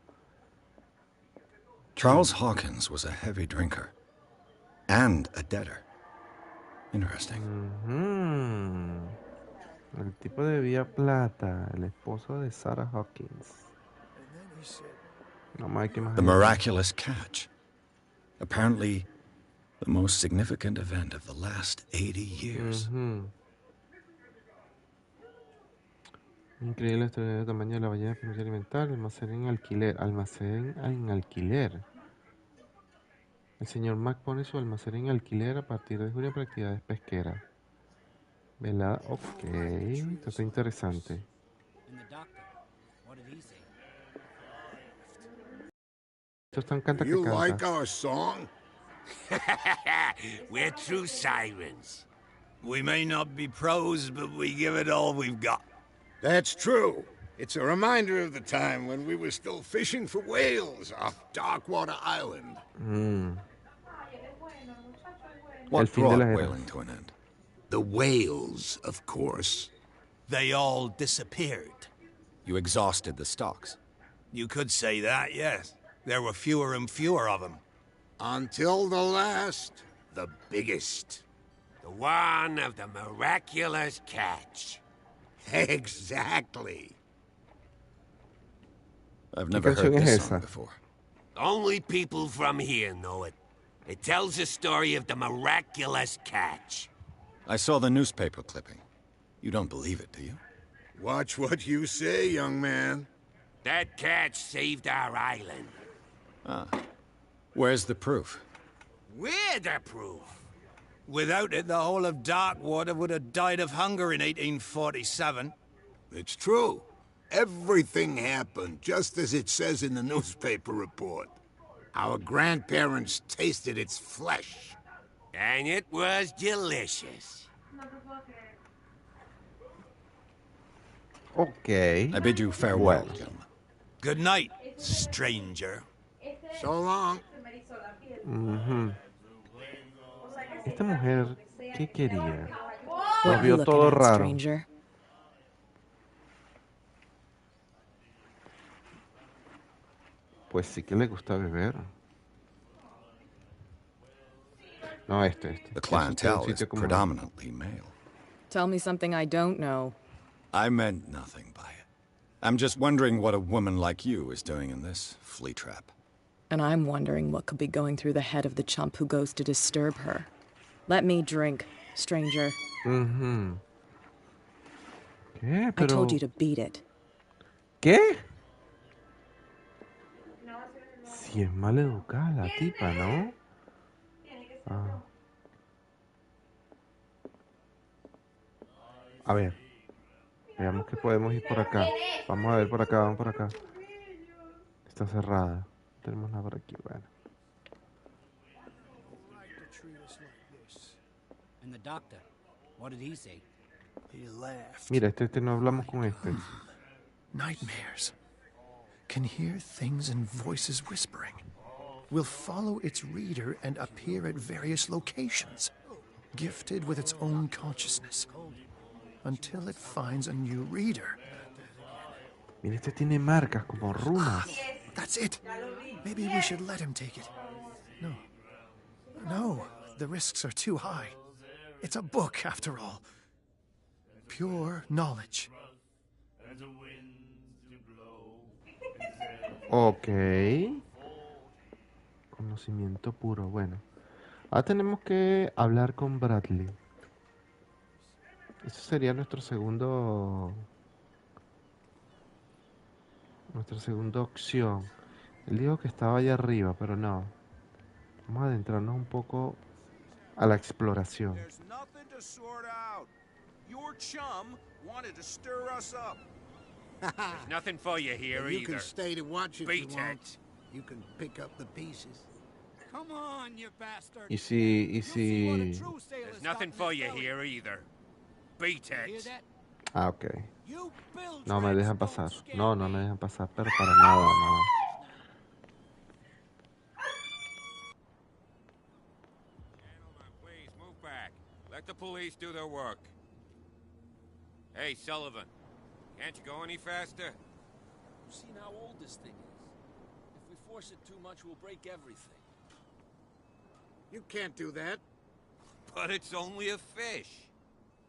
Charles Hawkins was a heavy drinker and a debtor. Interesting. El tipo debía plata, el esposo de Sarah Hawkins. No más, ¿qué más The hay aquí? miraculous catch. Apparently, the most significant event of the last 80 years. Increíble el tamaño de la ballena para alimentar, almacén en alquiler. Almacén en alquiler. El señor Mac pone su almacén en alquiler a partir de junio para actividades pesqueras. Velada, ok. Esto está interesante. Esto está en canta que You canta. like our song? We're true sirens. We may not be pros, but we give it all we've got. That's true. It's a reminder of the time when we were still fishing for whales off Darkwater Island. What El fin de brought las eras. whaling to an end? The whales, of course. They all disappeared. You exhausted the stocks. You could say that, yes. There were fewer and fewer of them. Until the last, the biggest. The one of the miraculous catch. Exactly. I've never canción heard es this esa? song before. Only people from here know it. It tells the story of the miraculous catch. I saw the newspaper clipping. You don't believe it, do you? Watch what you say, young man. That catch saved our island. Where's the proof? We're the proof. Without it, the whole of Darkwater would have died of hunger in 1847. It's true. Everything happened just as it says in the newspaper report. Our grandparents tasted its flesh. And it was delicious. Ok. I bid you farewell, Well. gentlemen. Good night, stranger. So long. Esta mujer, ¿qué quería? What Lo you vio looking todo at, raro. stranger? Pues sí que le gusta beber. No, este. The Eso es un clientele is sitio como- predominantly male. Tell me something I don't know. I meant nothing by it. I'm just wondering what a woman like you is doing in this flea trap. And I'm wondering what could be going through the head of the chump who goes to disturb her. Let me drink, stranger. ¿Qué? I Pero... told you to beat it. ¿Qué? Si es maleducada la tipa, ¿no? Ah. A ver. Veamos que podemos ir por acá. Vamos a ver por acá, vamos por acá. Está cerrada. No tenemos nada por aquí, bueno. And the doctor, what did he say? He laughed. Mira, este no hablamos con este. Nightmares. Can hear things and voices whispering. Will follow its reader and appear at various locations, gifted with its own consciousness, until it finds a new reader. Mira, este tiene marcas como runas. That's it. Maybe we should let him take it. No. No, the risks are too high. It's a book, after all. Pure knowledge. Ok. Conocimiento puro, bueno. Ahora tenemos que hablar con Bradley. Eso sería nuestra segunda opción. Él dijo que estaba allá arriba, pero no. Vamos a adentrarnos un poco a la exploración. There's nothing to sort out. Your chum wanted to stir us up. There's nothing for you here You either. can stay to watch if you Beat want. it. You can pick up the pieces. Come on, you bastard. Y si... There's nothing for you here either. Beat it. Ah, ok. No me dejan pasar. No me dejan pasar, pero para nada, nada. do their work. Hey, Sullivan, can't you go any faster? You've seen how old this thing is. If we force it too much, we'll break everything. You can't do that. But it's only a fish.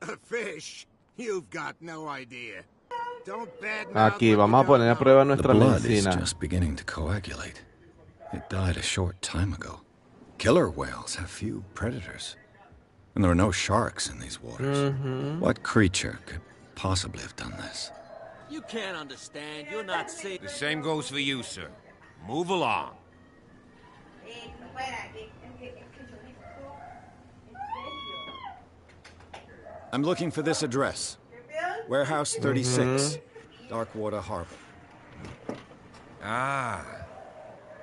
A fish? You've got no idea. Don't Aquí vamos a poner a prueba nuestra The blood is medicina. just beginning to coagulate. It died a short time ago. Killer whales have few predators. And there are no sharks in these waters. What creature could possibly have done this? You can't understand. You're not safe. The same goes for you, sir. Move along. I'm looking for this address. Warehouse 36, Darkwater Harbor. Ah.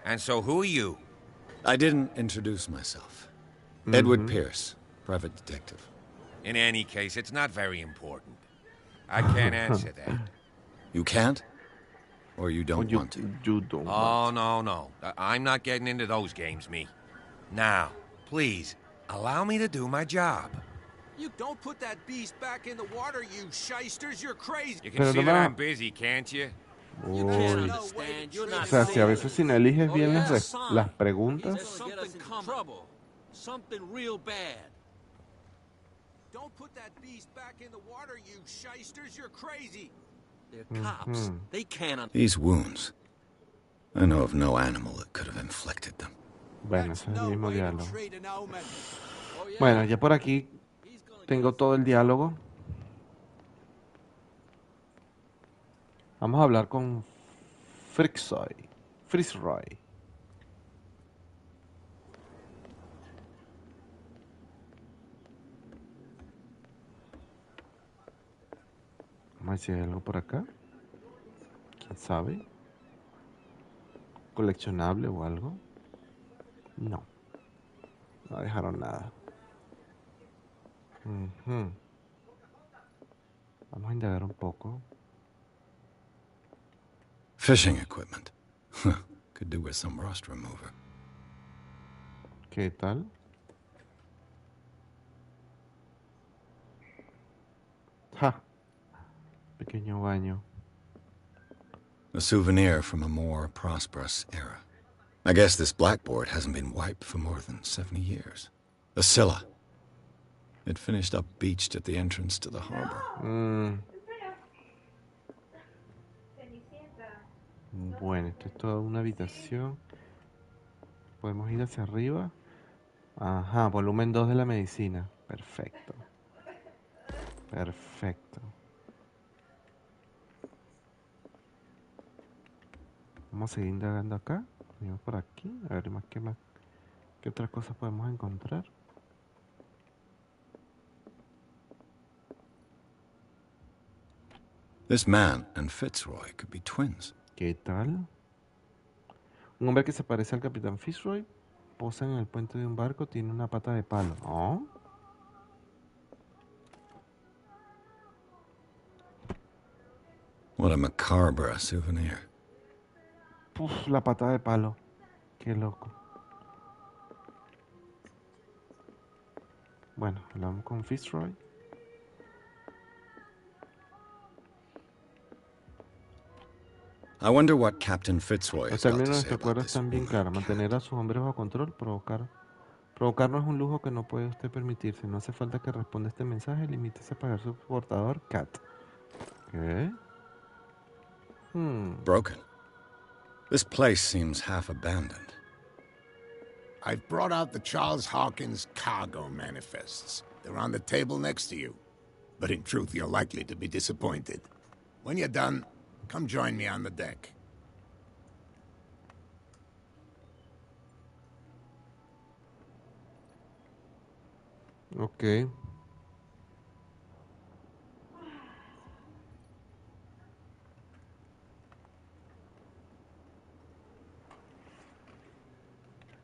And so who are you? I didn't introduce myself. Edward Pierce, private detective. In any case, it's not very important. I can't answer that. You can't? Or you don't want to? You don't Oh, no. I'm not getting into those games, me. Now, please, allow me to do my job. You don't put that beast back in the water, you shysters. You're crazy. You can see that I'm busy, can't you? You can't understand. You're O not sea, si a safe. veces si no eliges bien las preguntas. There's something trouble. Something real bad. Don't put that beast back in the water, you shysters. You're crazy. They're cops. They can't. These wounds. I know of no animal that could have inflicted them. Bueno, ese es el mismo diálogo. Bueno, ya por aquí tengo todo el diálogo. Vamos a hablar con Fitzroy. Vamos a ver si hay algo por acá. ¿Quién sabe? ¿Coleccionable o algo? No. No dejaron nada. Vamos a indagar un poco. Fishing equipment. Could do with some rust remover. ¿Qué tal? ¡Ja! Pequeño baño. A souvenir from a more prosperous era. I guess this blackboard hasn't been wiped for more than 70 years. A Scylla. It finished up beached at the entrance to the harbor. Bueno, esto es toda una habitación. Podemos ir hacia arriba. Ajá, volumen 2 de la medicina. Perfecto. Perfecto. Vamos a seguir indagando acá. Venimos por aquí. A ver qué otras cosas podemos encontrar. This man and Fitzroy could be twins. ¿Qué tal? Un hombre que se parece al capitán Fitzroy posa en el puente de un barco, tiene una pata de palo. ¿Oh? What a macabre souvenir. Uf, la pata de palo. Qué loco. Bueno, hablamos con Fitzroy. I wonder what Captain Fitzroy Los has got términos to de say este about acuerdo this están bien claros. Mantener a sus hombres bajo control, provocar no es un lujo que no puede usted permitirse. No hace falta que responda este mensaje. Limítese a pagar su portador, Cat. ¿Qué? Broken. This place seems half abandoned. I've brought out the Charles Hawkins cargo manifests. They're on the table next to you. But in truth, you're likely to be disappointed. When you're done, come join me on the deck. Ok.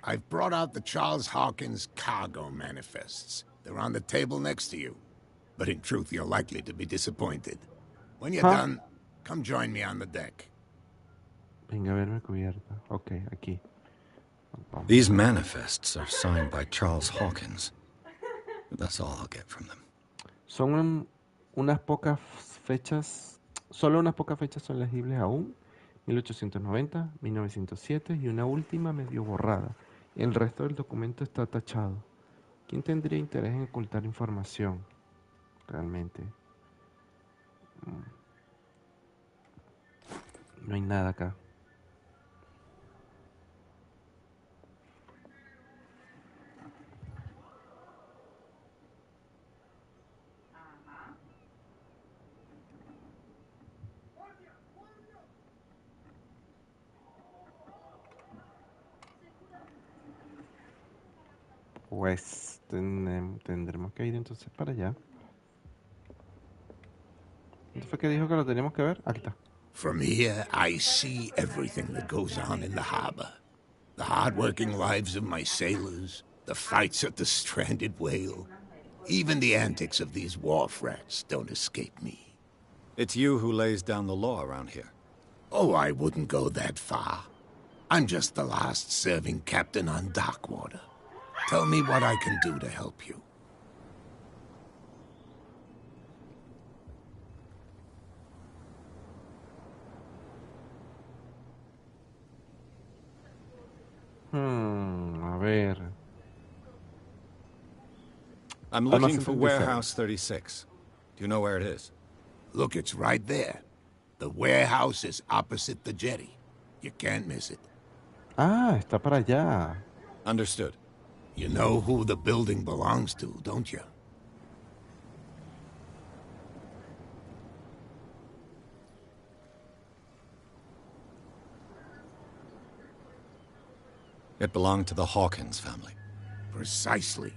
I've brought out the Charles Hawkins cargo manifests. They're on the table next to you. But in truth, you're likely to be disappointed. When you're done, come join me on the deck. Venga a verme cubierta. Ok, aquí. These manifests are signed by Charles Hawkins. But that's all I'll get from them. Unas pocas fechas, solo unas pocas fechas son legibles aún, 1890, 1907 y una última medio borrada. El resto del documento está tachado. ¿Quién tendría interés en ocultar información? Realmente. No hay nada acá. Pues tendremos que ir entonces para allá. ¿Dónde fue que dijo que lo teníamos que ver? Aquí está. From here, I see everything that goes on in the harbor. The hard-working lives of my sailors, the fights at the stranded whale. Even the antics of these wharf rats don't escape me. It's you who lays down the law around here. Oh, I wouldn't go that far. I'm just the last serving captain on Darkwater. Tell me what I can do to help you. A ver. I'm looking for Warehouse 36. Do you know where it is? Look, it's right there. The warehouse is opposite the jetty. You can't miss it. Ah, está para allá. Understood. You know who the building belongs to, don't you? It belonged to the Hawkins family. Precisely.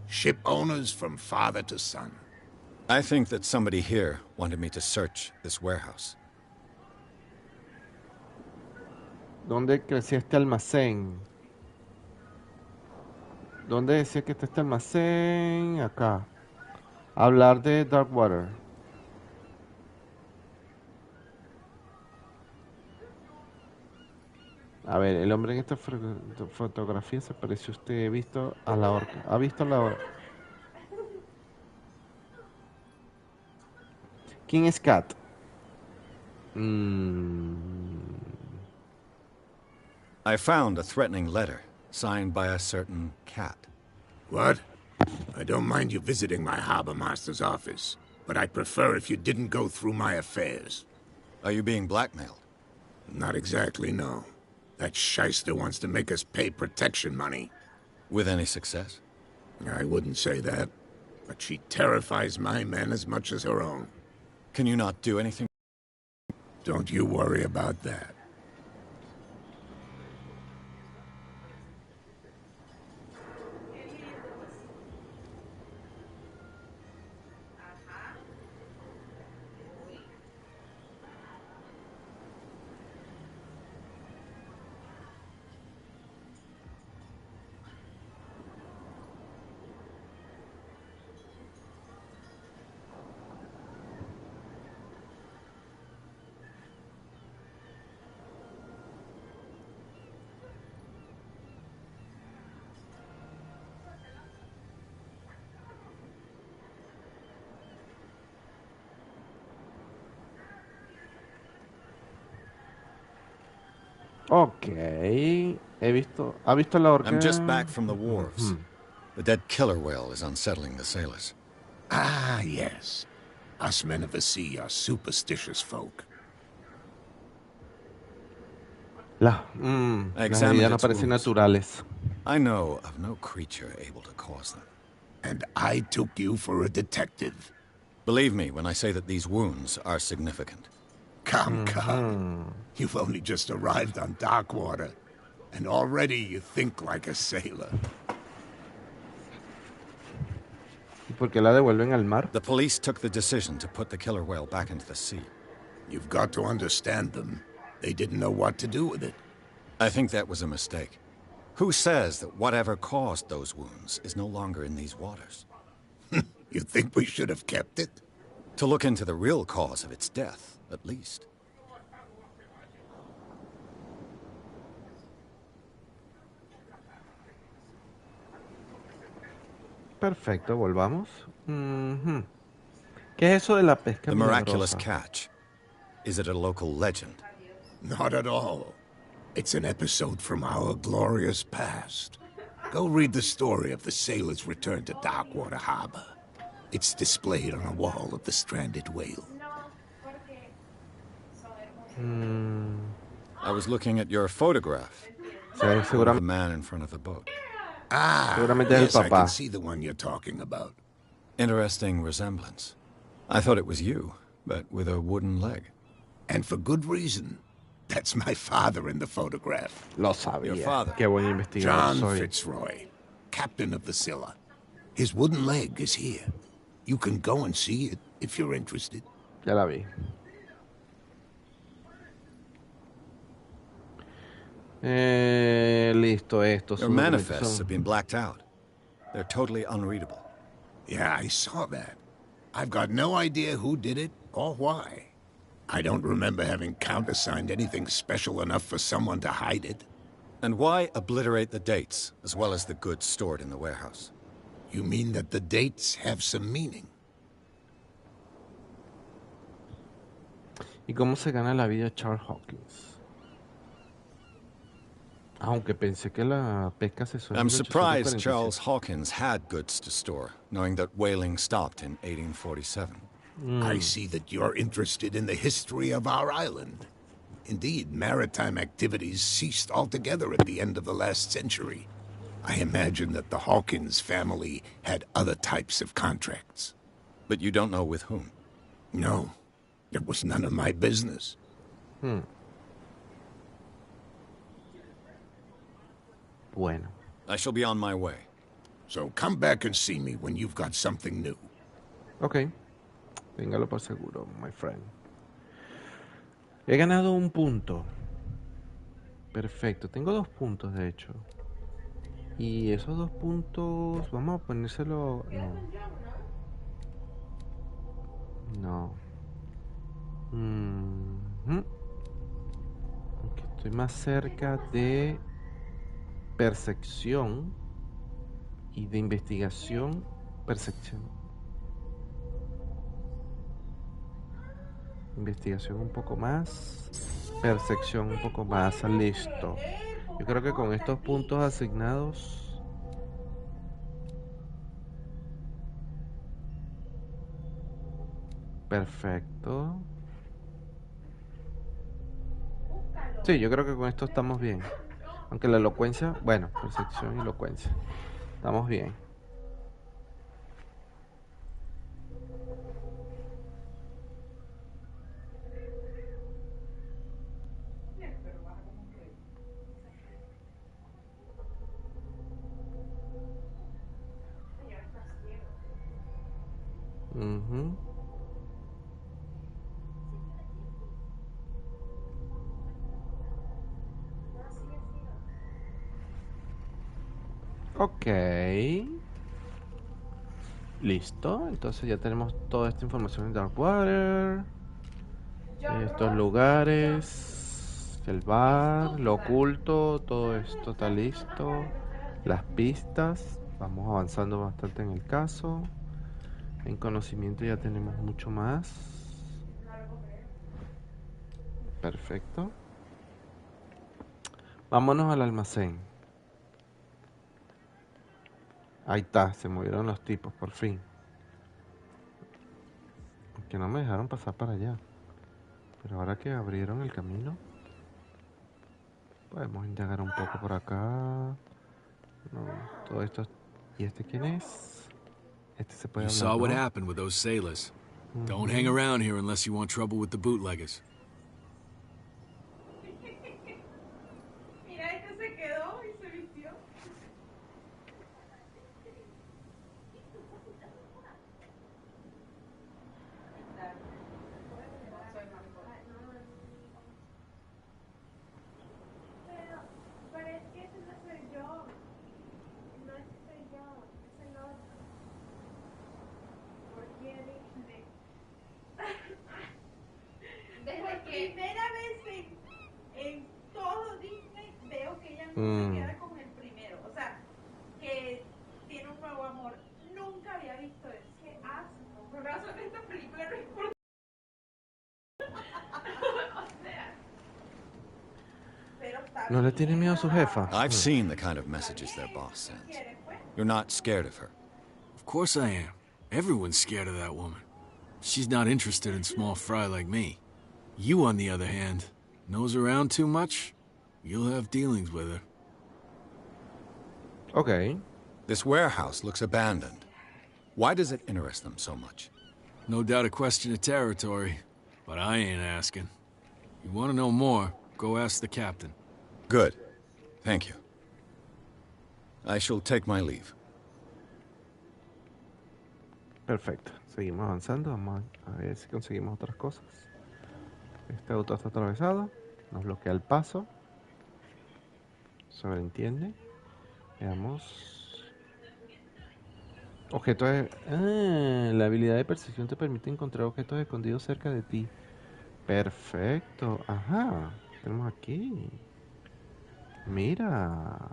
Ship owners from father to son. I think that somebody here wanted me to search this warehouse. ¿Dónde crecía este almacén? ¿Dónde decía que está este almacén? Acá. Hablar de Darkwater. A ver, el hombre en esta fotografía se pareció a usted. Visto a la horca. ¿Ha visto la horca? ¿Quién es Cat? I found a threatening letter signed by a certain cat. What? I don't mind you visiting my harbor master's office, but I'd prefer if you didn't go through my affairs. Are you being blackmailed? Not exactly, no. That shyster wants to make us pay protection money. With any success? I wouldn't say that, but she terrifies my men as much as her own. Can you not do anything? Don't you worry about that. Ok. ¿Ha visto la horca? I'm just back from the wharves. The dead killer whale is unsettling the sailors. Ah, yes. Us men of the sea are superstitious folk. Las heridas no parecen naturales. I know of no creature able to cause them. And I took you for a detective. Believe me when I say that these wounds are significant. Come. You've only just arrived on Darkwater, and already you think like a sailor. ¿Y por qué la devuelven al mar? The police took the decision to put the killer whale back into the sea. You've got to understand them. They didn't know what to do with it. I think that was a mistake. Who says that whatever caused those wounds is no longer in these waters? You think we should have kept it? To look into the real cause of its death, at least. Perfecto, volvamos. ¿Qué es eso de la pesca The miraculous milagrosa? catch. Is it a local legend? Not at all. It's an episode from our glorious past. Go read the story of the sailor's return to Darkwater Harbor. It's displayed on a wall of the stranded whale. I was looking at your photograph. Sí, Of the seguramente, man in front of the boat. seguramente es el Yes, I can papá. see the one you're talking about. Interesting resemblance. I thought it was you, but with a wooden leg. And for good reason. That's my father in the photograph. Lo sabía. Your father. Qué buen investigador John soy. Fitzroy, captain of the Scylla. His wooden leg is here. You can go and see it if you're interested. Ya la vi. Listo, estos Your manifests have been blacked out. They're totally unreadable. Yeah, I saw that. I've got no idea who did it or why. I don't remember having countersigned anything special enough for someone to hide it. And why obliterate the dates, as well as the goods stored in the warehouse? You mean that the dates have some meaning? ¿Y cómo se gana la vida Charles Hawkins? Aunque pensé que la pesca cesó en I'm surprised 1847. Charles Hawkins had goods to store, knowing that whaling stopped in 1847. I see that you're interested in the history of our island. Indeed, maritime activities ceased altogether at the end of the last century. I imagine that the Hawkins family had other types of contracts. But you don't know with whom? No, it was none of my business. Bueno. I shall be on my way. So come back and see me when you've got something new. Ok. Téngalo por seguro, my friend. He ganado un punto. Perfecto. Tengo 2 puntos, de hecho. Y esos 2 puntos... Vamos a ponérselo... No. Aunque estoy más cerca de percepción y de investigación. Percepción. Investigación un poco más. Percepción un poco más. Listo. Yo creo que con estos puntos asignados... Perfecto. Sí, yo creo que con esto estamos bien. Aunque la elocuencia... Bueno, percepción y elocuencia. Estamos bien. Ok. Listo. Entonces ya tenemos toda esta información en Darkwater. Estos lugares. El bar. Lo oculto. Todo esto está listo. Las pistas. Vamos avanzando bastante en el caso. En conocimiento ya tenemos mucho más. Perfecto. Vámonos al almacén. Ahí está, se movieron los tipos, por fin. Que no me dejaron pasar para allá. Pero ahora que abrieron el camino, podemos indagar un poco por acá. No, todo esto. ¿Y este quién es? Este se puede You hablar, saw what ¿no? happened with those sailors. Don't hang around here unless you want trouble with the bootleggers. Mira, este se quedó y se vistió. Pero es que ese no soy yo. No ese soy yo, es el otro. ¿Por qué Disney? Por primera vez en todo Disney veo que ella no se queda con el primero. O sea, que tiene un nuevo amor. Nunca había visto eso. Qué asco. Por razón esta película ¿No le tiene miedo a su jefa? I've seen the kind of messages their boss sends. You're not scared of her. Of course I am. Everyone's scared of that woman. She's not interested in small fry like me. You, on the other hand, nose around too much, you'll have dealings with her. Okay. This warehouse looks abandoned. Why does it interest them so much? No doubt a question of territory, but I ain't asking. You want to know more, go ask the captain. Good. Thank you. I shall take my leave. Perfecto. Seguimos avanzando. Vamos a ver si conseguimos otras cosas. Este auto está atravesado. Nos bloquea el paso. Sobreentiende. Veamos. Objetos de... la habilidad de percepción te permite encontrar objetos escondidos cerca de ti. Perfecto. Ajá. Tenemos aquí. Mira.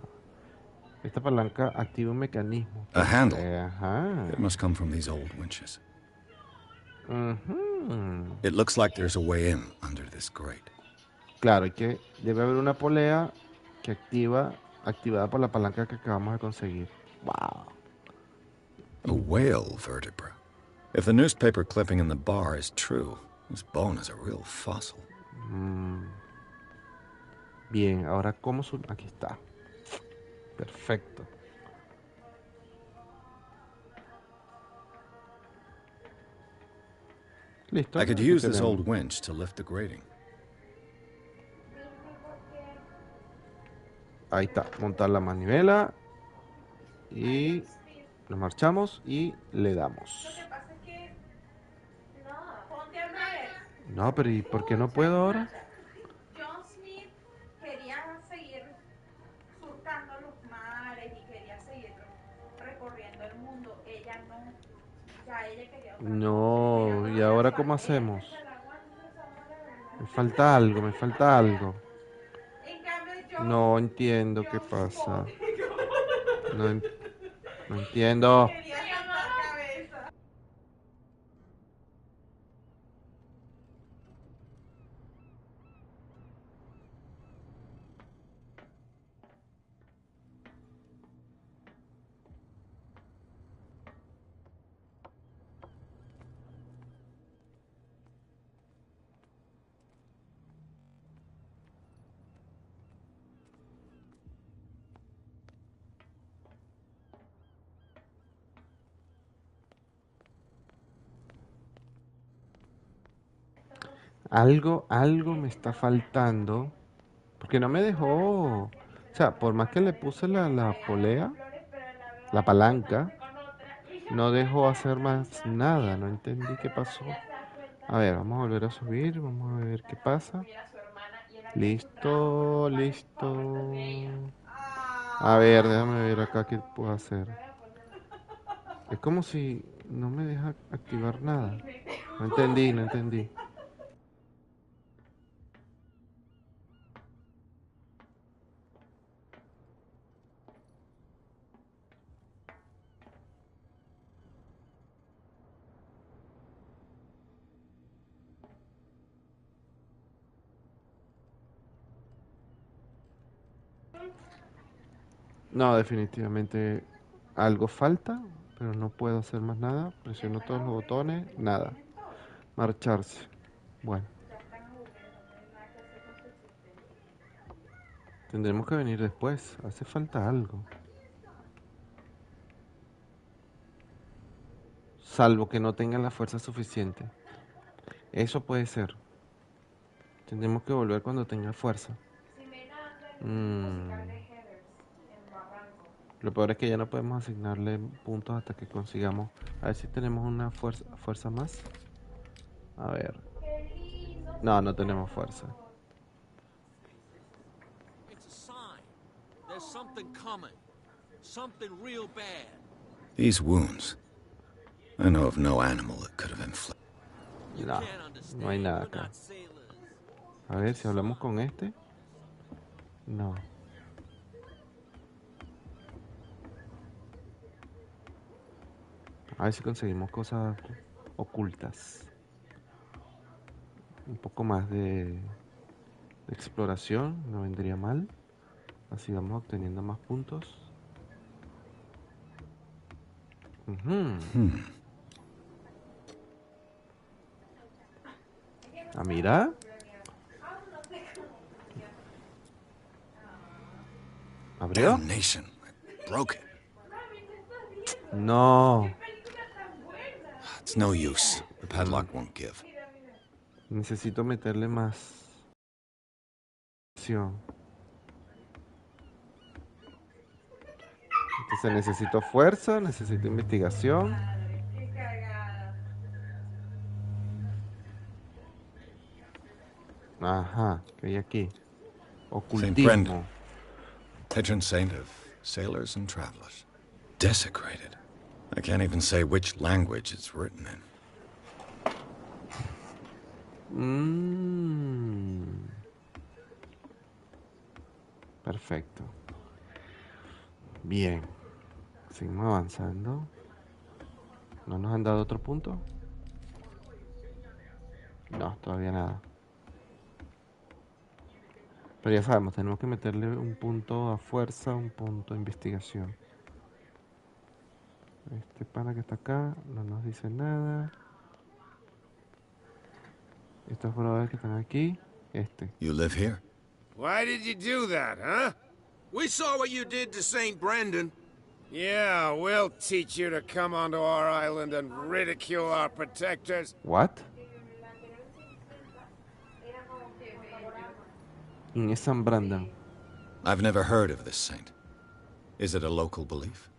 Esta palanca activa un mecanismo. A handle. Ajá. It must come from these old winches. Ujú. It looks like there's a way in under this grate. Claro, que debe haber una polea que activada por la palanca que acabamos de conseguir. Wow. A whale vertebra. If the newspaper clipping in the bar is true, this bone is a real fossil. Bien, ahora cómo aquí está. Perfecto. Listo. I could Aquí use this tenemos. old winch to lift the grating. Ahí está, montar la manivela y nos marchamos y le damos. Ponte a ver. No, pero ¿y por qué no puedo ahora? John Smith quería seguir surcando los mares y quería seguir recorriendo el mundo. Ella no. Ya ella quería otra cosa. No, ¿y ahora cómo hacemos? Me falta algo, me falta algo. En cambio, John, No entiendo qué pasa. No entiendo. quería saltar cabeza. Algo me está faltando. Porque no me dejó. O sea, por más que le puse la polea, la palanca, no dejó hacer más nada. No entendí qué pasó. A ver, vamos a volver a subir. Vamos a ver qué pasa. Listo, listo. A ver, déjame ver acá qué puedo hacer. Es como si no me deja activar nada. No entendí, no entendí. No, definitivamente algo falta, pero no puedo hacer más nada. Presiono todos los botones, nada. Marcharse. Bueno, tendremos que venir después. Hace falta algo. Salvo que no tengan la fuerza suficiente. Eso puede ser. Tendremos que volver cuando tenga fuerza. Lo peor es que ya no podemos asignarle puntos hasta que consigamos. A ver si tenemos una fuerza más. A ver. No, no tenemos fuerza. It's a sign. There's something coming. Something real bad. These wounds. I know of no animal that could have inflicted. No, no hay nada acá. A ver si hablamos con este. No. A ver si conseguimos cosas ocultas. Un poco más de exploración, no vendría mal. Así vamos obteniendo más puntos. Ah, mira. ¿Abrió? Damnation. I broke it. No. It's no use. The padlock won't give. Necesito meterle más acción. Entonces necesito fuerza, necesito investigación. Ajá, ¿qué hay aquí? Saint Brendan, Ocultismo. patron saint of sailors and travelers. Desecrated. I can't even say which language it's written in. Perfecto. Bien. Seguimos avanzando. ¿No nos han dado otro punto? No, todavía nada. Pero ya sabemos, tenemos que meterle un punto a fuerza, un punto a investigación. Este pana que está acá no nos dice nada. Estos brothers que están aquí. You live here? Why did you do that, huh? We saw what you did to St. Brendan. Yeah, we'll teach you to come onto our island and ridicule our protectors. What? ¿Quién es San Brendan? I've never heard of this saint. Is it a local belief?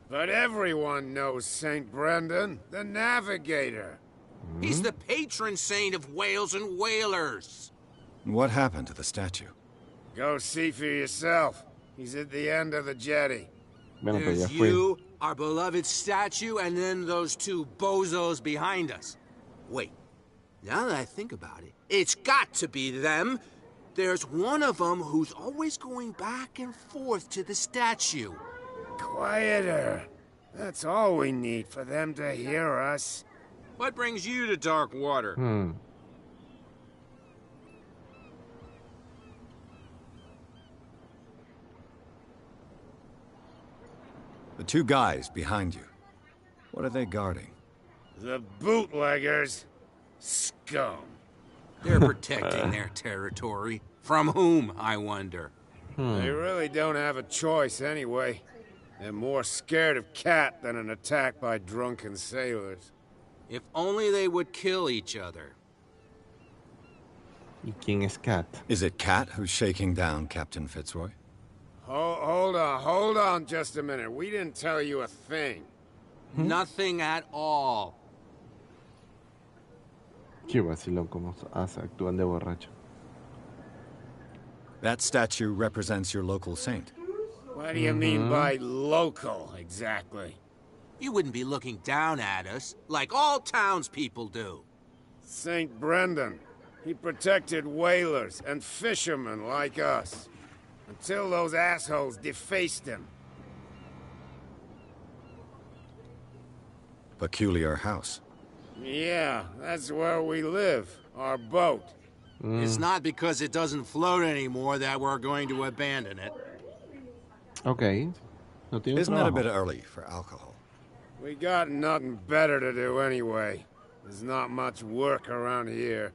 But everyone knows St. Brendan, the navigator. He's the patron saint of whales and whalers. What happened to the statue? Go see for yourself. He's at the end of the jetty. Bueno, pues ya There's fui. you, our beloved statue, and then those two bozos behind us. Wait, now that I think about it, it's got to be them. There's one of them who's always going back and forth to the statue. Quieter. That's all we need for them to hear us. What brings you to dark water? The two guys behind you. What are they guarding? The bootleggers. Scum. They're protecting their territory. From whom, I wonder? They really don't have a choice anyway. They're more scared of Cat than an attack by drunken sailors. If only they would kill each other. ¿Y quién es Cat? Is it Cat who's shaking down Captain Fitzroy? Hold on just a minute. We didn't tell you a thing. Nothing at all. Qué vacilón como actúan de borracho. That statue represents your local saint. What do you mean by local, exactly? You wouldn't be looking down at us, like all townspeople do. St. Brendan. He protected whalers and fishermen like us. Until those assholes defaced him. Peculiar house. Yeah, that's where we live. Our boat. It's not because it doesn't float anymore that we're going to abandon it. Okay. No tiene Isn't that a trabajo. bit early for alcohol? We got nothing better to do anyway. There's not much work around here.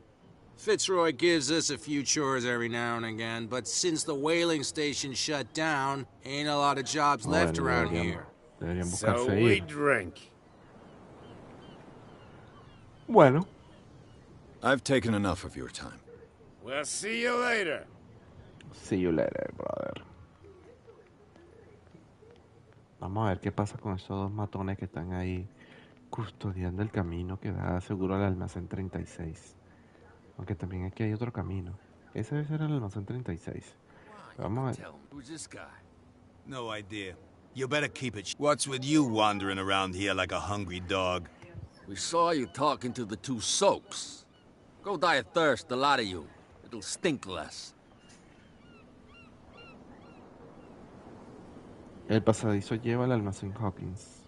Fitzroy gives us a few chores every now and again, but since the whaling station shut down, ain't a lot of jobs left Bueno, around here. Deberían So buscarse we ir. drink. Bueno. I've taken enough of your time. We'll see you later. See you later, brother. Vamos a ver qué pasa con esos dos matones que están ahí custodiando el camino que da seguro al almacén 36. Aunque también aquí hay otro camino. Ese debe ser el almacén 36. Vamos a ver. Who's this guy? No idea. You better keep it. What's with you wandering around here like a hungry dog? We saw you talking to the two soaks. Go die of thirst, the lot of you. It'll stink less. El pasadizo lleva al almacén Hawkins.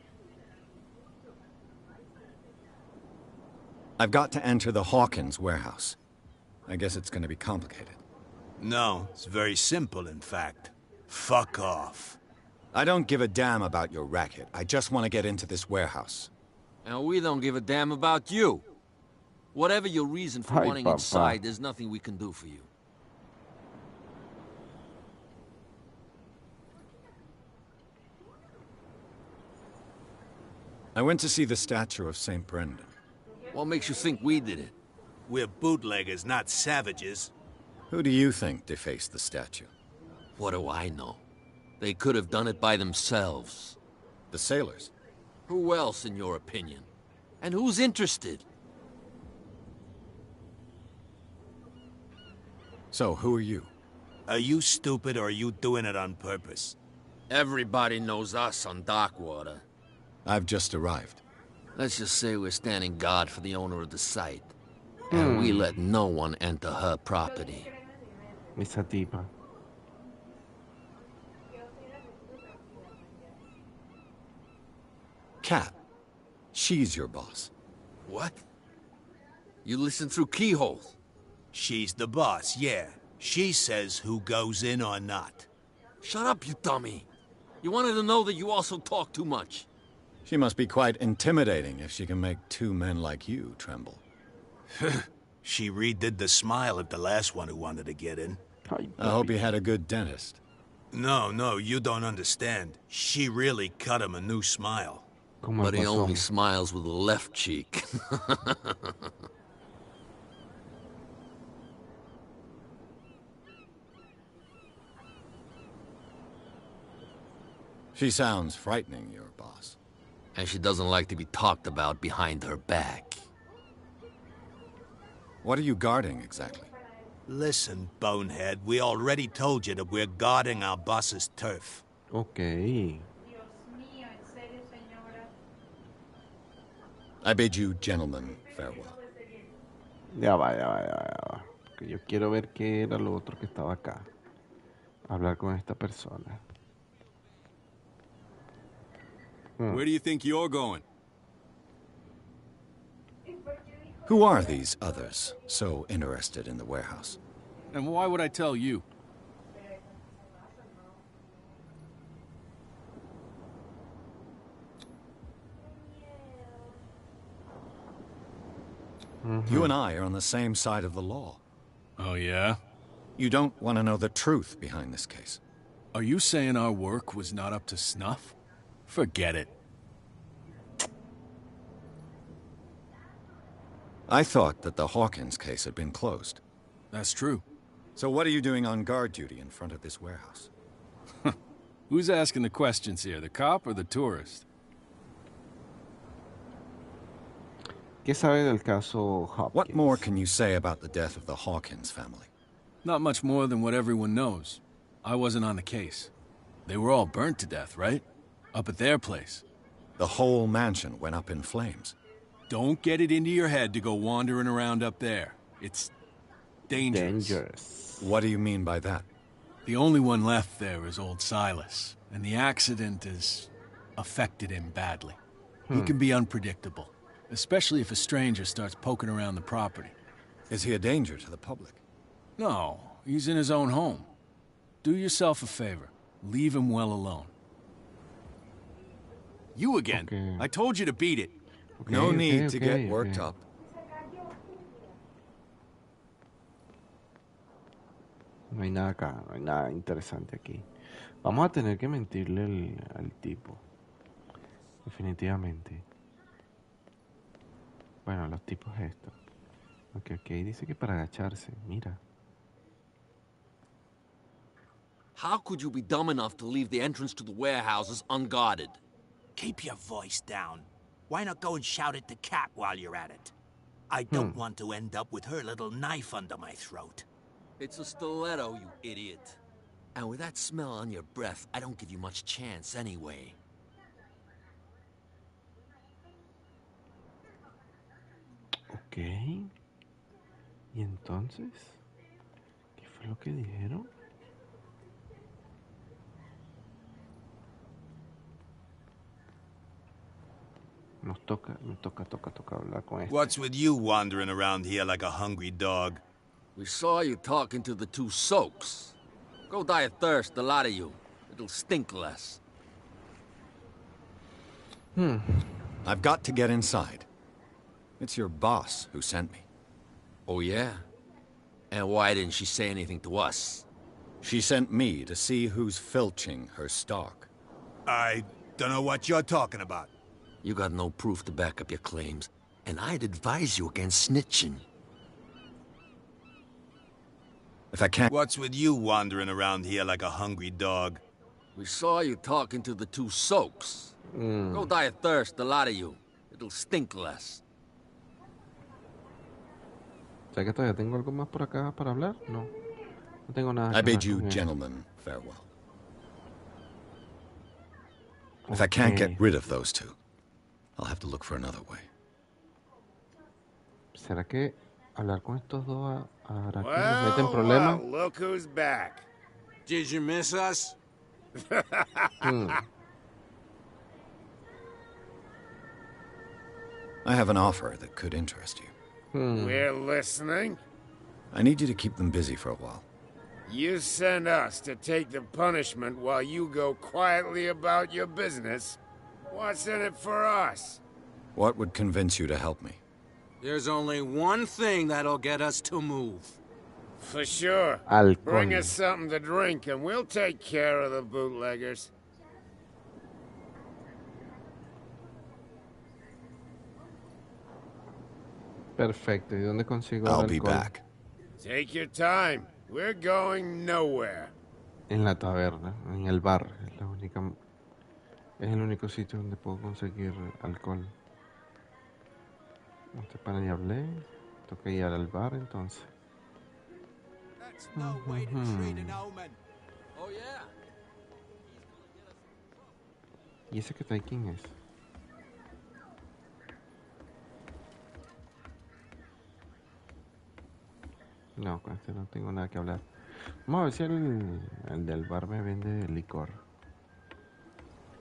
I've got to enter the Hawkins warehouse. I guess it's going to be complicated. No, it's very simple, in fact. Fuck off. I don't give a damn about your racket. I just want to get into this warehouse. And we don't give a damn about you. Whatever your reason for Ay, wanting papá. inside, there's nothing we can do for you. I went to see the statue of St. Brendan. What makes you think we did it? We're bootleggers, not savages. Who do you think defaced the statue? What do I know? They could have done it by themselves. The sailors? Who else, in your opinion? And who's interested? So, who are you? Are you stupid or are you doing it on purpose? Everybody knows us on Darkwater. I've just arrived. Let's just say we're standing guard for the owner of the site. And we let no one enter her property. Esa tipa. Cat. She's your boss. What? You listen through keyholes? She's the boss, yeah. She says who goes in or not. Shut up, you dummy. You wanted to know that you also talk too much. She must be quite intimidating if she can make two men like you tremble. She redid the smile at the last one who wanted to get in. I hope he had a good dentist. No, you don't understand. She really cut him a new smile. But he only smiles with the left cheek. She sounds frightening, your boss. And she doesn't like to be talked about behind her back. What are you guarding, exactly? Listen, bonehead, we already told you that we're guarding our boss's turf. Okay. I bid you gentlemen farewell. Ya va. Que yo quiero ver qué era lo otro que estaba acá. Hablar con esta persona. Where do you think you're going? Who are these others so interested in the warehouse? And why would I tell you? You and I are on the same side of the law. Oh, yeah? You don't want to know the truth behind this case. Are you saying our work was not up to snuff? Forget it. I thought that the Hawkins case had been closed. That's true. So what are you doing on guard duty in front of this warehouse? Who's asking the questions here, the cop or the tourist? ¿Qué sabe del caso Hopkins? What more can you say about the death of the Hawkins family? Not much more than what everyone knows. I wasn't on the case. They were all burnt to death, right? Up at their place. The whole mansion went up in flames. Don't get it into your head to go wandering around up there. It's dangerous. What do you mean by that? The only one left there is old Silas, and the accident has affected him badly. He can be unpredictable, especially if a stranger starts poking around the property. Is he a danger to the public? No, he's in his own home. Do yourself a favor. Leave him well alone. You again. Okay. I told you to beat it. Okay, No need to okay, get worked okay. up. No hay nada acá, no hay nada interesante aquí. Vamos a tener que mentirle al tipo. Definitivamente. Bueno, los tipos estos. Ok, dice que para agacharse, mira. How could you be dumb enough to leave the entrance to the warehouses unguarded? Keep your voice down. Why not go and shout at the cat while you're at it? I don't want to end up with her little knife under my throat. It's a stiletto, you idiot. And with that smell on your breath, I don't give you much chance anyway. Ok. ¿Y entonces? ¿Qué fue lo que dijeron? Me toca hablar con este. What's with you wandering around here like a hungry dog? We saw you talking to the two soaks. Go die of thirst, the lot of you. It'll stink less. I've got to get inside. It's your boss who sent me. Oh, yeah? And why didn't she say anything to us? She sent me to see who's filching her stock. I don't know what you're talking about. You got no proof to back up your claims, and I'd advise you against snitching. If I can't... What's with you wandering around here like a hungry dog? We saw you talking to the two soaks. Go die of thirst, the lot of you. It'll stink less. O sea que todavía tengo algo más por acá para hablar. No, no tengo nada. I bid you, gentlemen, farewell. If I can't get rid of those two, I'll have to look for another way. ¿Será que hablar con estos dos hará que nos meten problemas? Well, look who's back. Did you miss us? I have an offer that could interest you. We're listening. I need you to keep them busy for a while. You send us to take the punishment while you go quietly about your business. What's in it for us? What would convince you to help me? There's only one thing that'll get us to move. For sure. Alcohol. Bring us something to drink and we'll take care of the bootleggers. Perfecto. ¿Y dónde consigo el I'll be alcohol? back. Take your time. We're going nowhere. En la taberna, en el bar. Es el único sitio donde puedo conseguir alcohol. Este pana ya hablé. Toca ir al bar entonces. ¿Y ese que está ahí quién es? No, con este no tengo nada que hablar. Vamos a ver si el del bar me vende licor.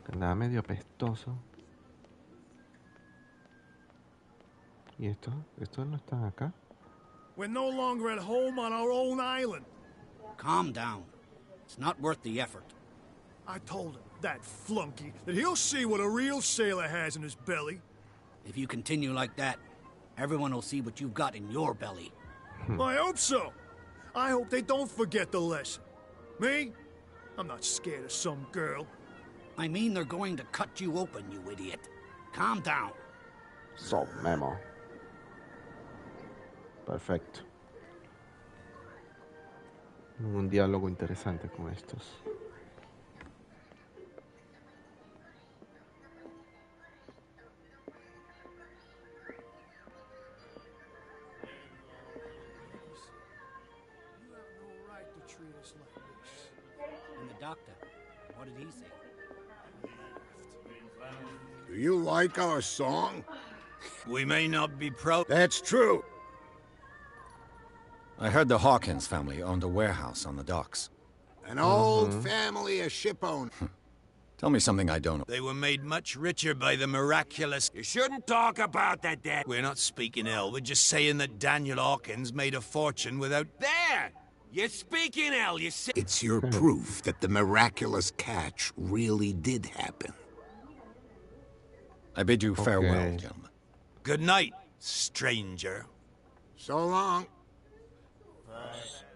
Que andaba medio apestoso. ¿Y estos no están acá? We're no longer at home on our own island. Calm down. It's not worth the effort. I told him, that flunky, that he'll see what a real sailor has in his belly. If you continue like that, everyone will see what you've got in your belly. I hope so. I hope they don't forget the lesson. Me? I'm not scared of some girl. I mean they're going to cut you open, you idiot. Calm down. So, Memo. Perfecto. Un diálogo interesante con estos. And the doctor, what did he say? Do you like our song? We may not be proud. That's true. I heard the Hawkins family owned a warehouse on the docks. An old family of shipowner. Tell me something I don't know. They were made much richer by the miraculous... You shouldn't talk about that, Dad. We're not speaking ill. We're just saying that Daniel Hawkins made a fortune without... There! You're speaking ill, you see. It's your proof that the miraculous catch really did happen. I bid you farewell, gentlemen. Good night, stranger. So long.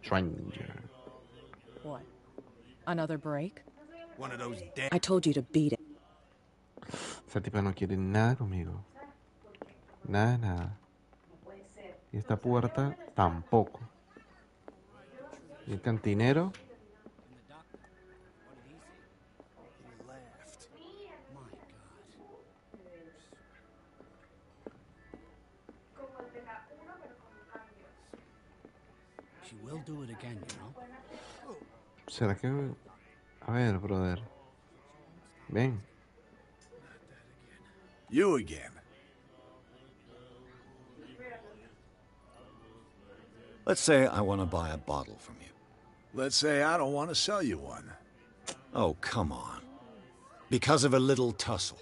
Stranger. What? Another break? One of those dead... I told you to beat it. Esa tipa no quiere nada conmigo. Nada, nada. Y esta puerta tampoco. Y el cantinero. She will do it again, you know. ¿Será que... A ver, brother. Ven. You again. Let's say I want to buy a bottle from you. Let's say I don't want to sell you one. Oh, come on. Because of a little tussle.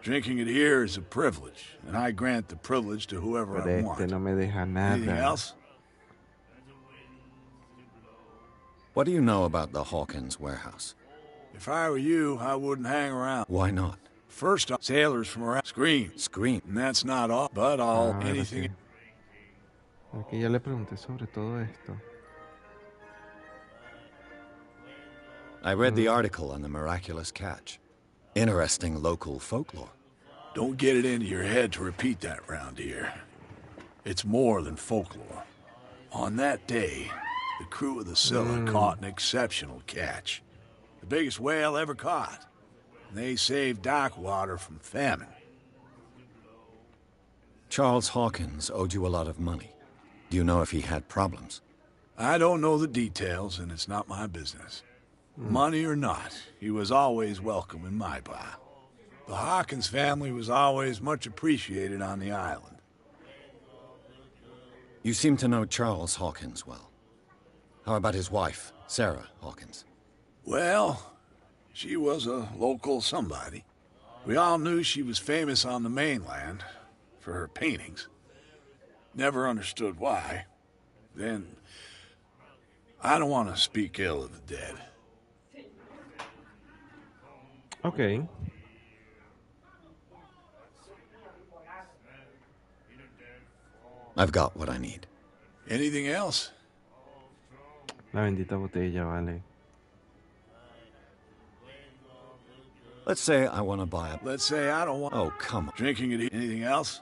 Drinking it here is a privilege, and I grant the privilege to whoever I want. No me deja nada. Anything else? What do you know about the Hawkins warehouse? If I were you, I wouldn't hang around. Why not? First off, sailors from around scream. Scream. And that's not all, but all anything. Aquí ya le pregunté sobre todo esto. I read the article on the miraculous catch. Interesting local folklore. Don't get it into your head to repeat that round here. It's more than folklore. On that day, the crew of the Scylla caught an exceptional catch. The biggest whale ever caught. And they saved Darkwater from famine. Charles Hawkins owed you a lot of money. Do you know if he had problems? I don't know the details, and it's not my business. Money or not, he was always welcome in my bar. The Hawkins family was always much appreciated on the island. You seem to know Charles Hawkins well. How about his wife, Sarah Hawkins? Well, she was a local somebody. We all knew she was famous on the mainland for her paintings. Never understood why. Then, I don't want to speak ill of the dead. Okay. I've got what I need. Anything else? La bendita botella, vale. Let's say I want to buy a... Let's say I don't want... Oh, come on. Drinking it. Anything else?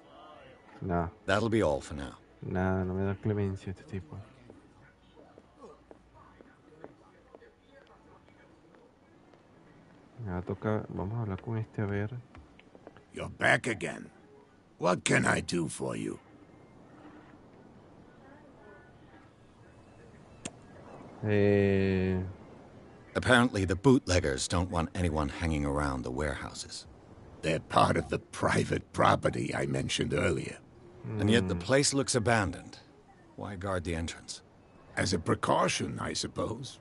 No. That'll be all for now. Nada, no me da clemencia este tipo. Me va a tocar... Vamos a hablar con este a ver. You're back again. What can I do for you? Apparently the bootleggers don't want anyone hanging around the warehouses. They're part of the private property I mentioned earlier. And yet the place looks abandoned. Why guard the entrance? As a precaution, I suppose.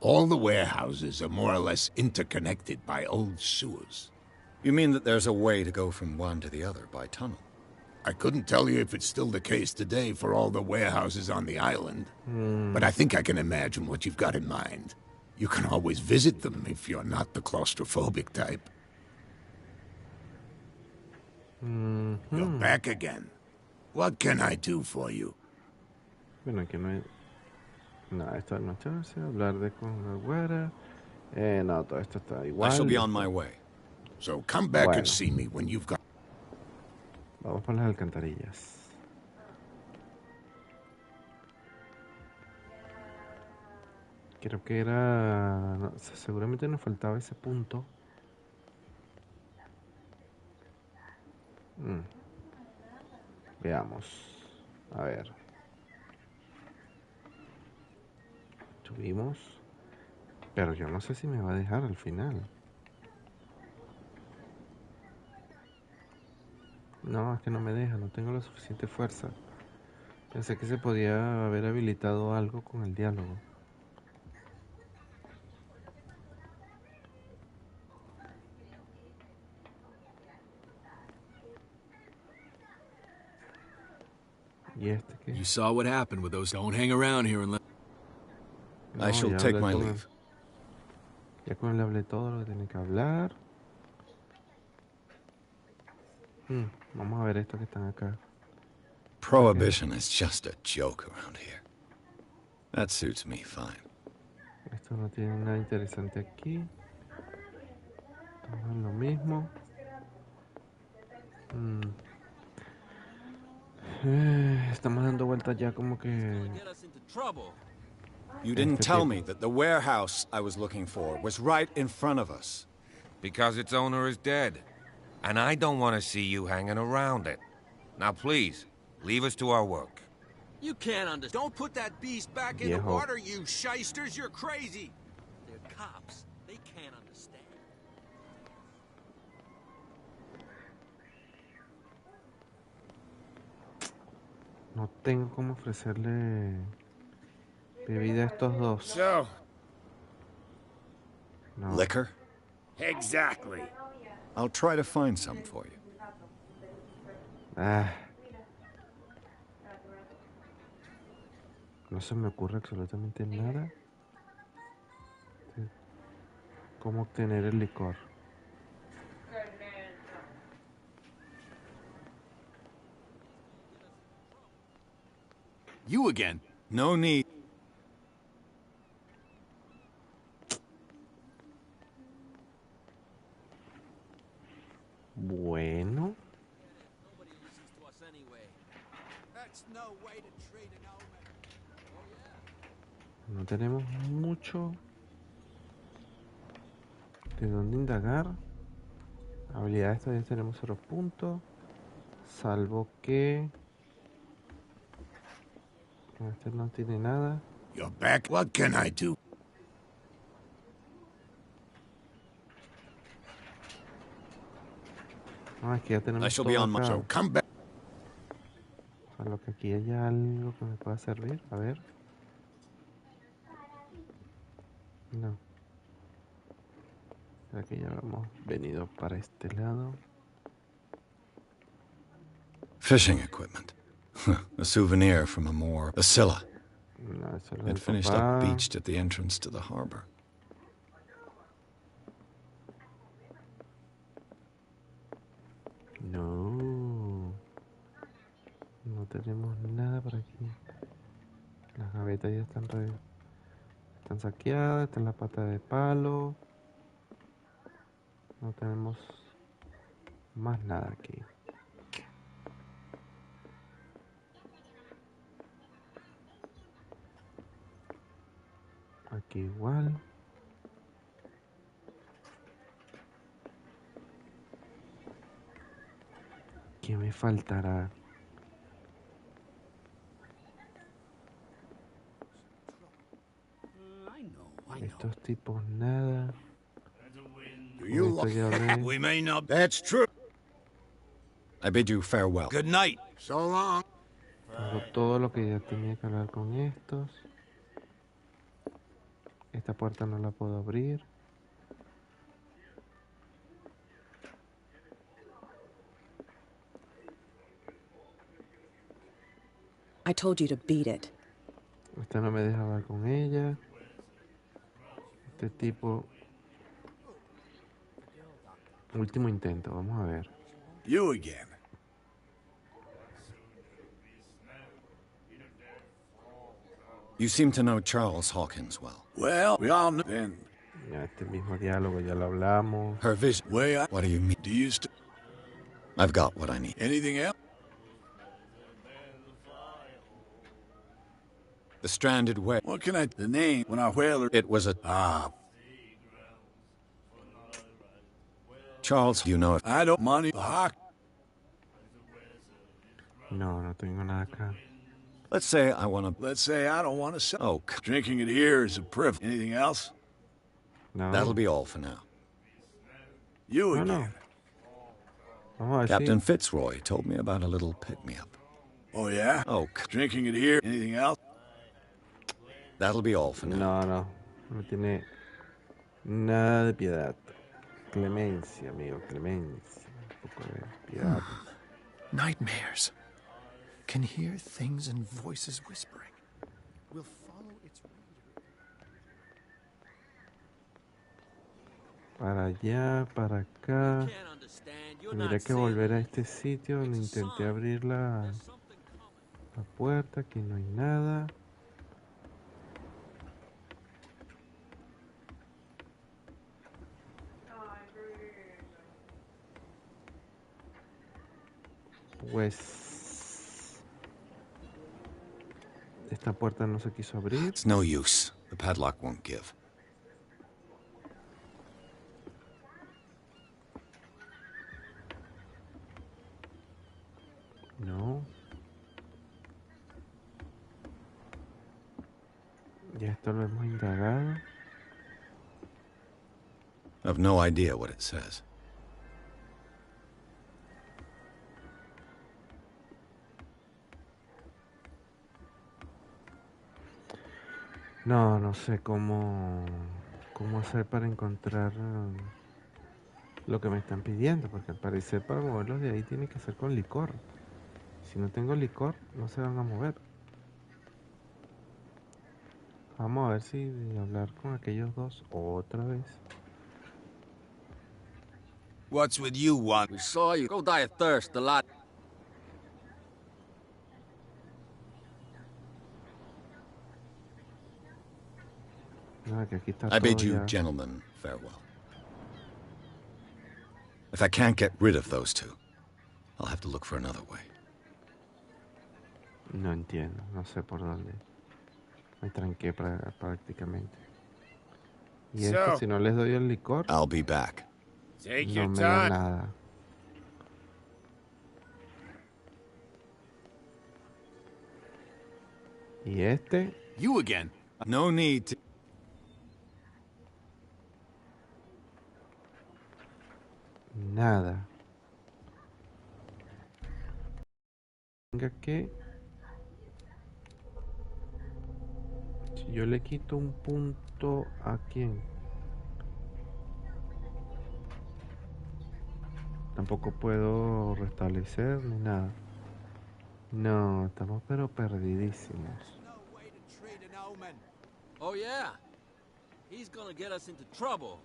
All the warehouses are more or less interconnected by old sewers. You mean that there's a way to go from one to the other by tunnel? I couldn't tell you if it's still the case today for all the warehouses on the island. But I think I can imagine what you've got in mind. You can always visit them if you're not the claustrophobic type. You're back again. What can I do for you? Bueno, aquí no hay... No, esta no chance, hablar de con la güera. No, todo esto está igual. I shall be on my way. So come back and see me when you've got... Vamos por las alcantarillas. Creo que era... No, seguramente nos faltaba ese punto. Veamos. A ver. Subimos. Pero yo no sé si me va a dejar al final. No, es que no me deja, no tengo la suficiente fuerza. Pensé que se podía haber habilitado algo con el diálogo. ¿Y este qué? You saw what happened with those. Don't hang around here unless... I shall take my leave. Ya con él hablé todo lo que tenía que hablar. Vamos a ver esto que están acá. Prohibition is just a joke around here. That suits me fine. Esto no tiene nada interesante aquí. Todo es lo mismo. Estamos dando vueltas ya como que... You didn't tell me that the warehouse I was looking for was right in front of us. Because its owner is dead. And I don't want to see you hanging around it. Now please, leave us to our work. You can't understand. Don't put that beast back in the water, you shysters. You're crazy. They're cops. They can't understand. No tengo cómo ofrecerle bebida a estos dos. So? No. Liquor? Exactly. I'll try to find some for you. No se me ocurre absolutamente nada. cómo obtener el licor. You again. No need. Bueno. No tenemos mucho de dónde indagar. Habilidades todavía tenemos 0 puntos. Salvo que este no tiene nada. You're back. What can I do? Ah, aquí ya tenemos todo acá. So come back. A lo que aquí haya algo que me pueda servir. A ver. No. Será que ya hemos venido para este lado. Fishing equipment. A souvenir from a Moor. A Scylla. No, eso es It finished up beached at the entrance to the harbor. No. No tenemos nada por aquí. Las gavetas ya están saqueadas. Está en la pata de palo. No tenemos más nada aquí. Aquí igual. ¿Qué me faltará? Estos tipos nada. Esto ya hablé. We may not. That's true. I bid you farewell. Good night. So long. Hago todo lo que ya tenía que hablar con estos. Esta puerta no la puedo abrir. I told you to beat it. Esta no me deja hablar con ella. Este tipo... Último intento, vamos a ver. You again. You seem to know Charles Hawkins well. Well, we all know then. Ya este mismo diálogo ya lo hablamos. Her vision. What do you mean? Do you still... I've got what I need. Anything else? The stranded whale. What can I... The name, when our whaler... It was a... Charles, you know if... I don't money the hawk. No, no tengo nada acá. Let's say I want to... Let's say I don't want to sell. Oh, drinking it here is a privilege. Anything else? No. That'll be all for now. You again. No. Vamos a ver Captain si... Fitzroy told me about a little pick-me-up. Oh, yeah? Oh, drinking it here. Anything else? That'll be all for now. No. No tiene nada de piedad. Clemencia, amigo, clemencia. Un poco de piedad. Nightmares. Can hear things and voices whispering. Will follow its reader. Para allá, para acá. Tendría que volver a este sitio donde intenté abrir la puerta. Aquí no hay nada. Pues esta puerta no se quiso abrir. It's no use. The padlock won't give. No. Ya esto lo hemos indagado. I've no idea what it says. No sé cómo hacer para encontrar lo que me están pidiendo, porque al parecer para moverlos de ahí tiene que ser con licor. Si no tengo licor, no se van a mover. Vamos a ver si de hablar con aquellos dos otra vez. What's with you, We saw you. Go die of thirst, the lot. No, que aquí está I bid todo you, ya. gentlemen, farewell. If I can't get rid of those two, I'll have to look for another way. No entiendo, no sé por dónde. Me tranqué prácticamente. Y esto, si no les doy el licor, I'll be back. Take no your me da time. nada. Y este, You again. No need to... nada. Venga que si yo le quito un punto a quién, tampoco puedo restablecer ni nada. No, estamos pero perdidísimos. Oh, yeah. He's gonna get us into trouble.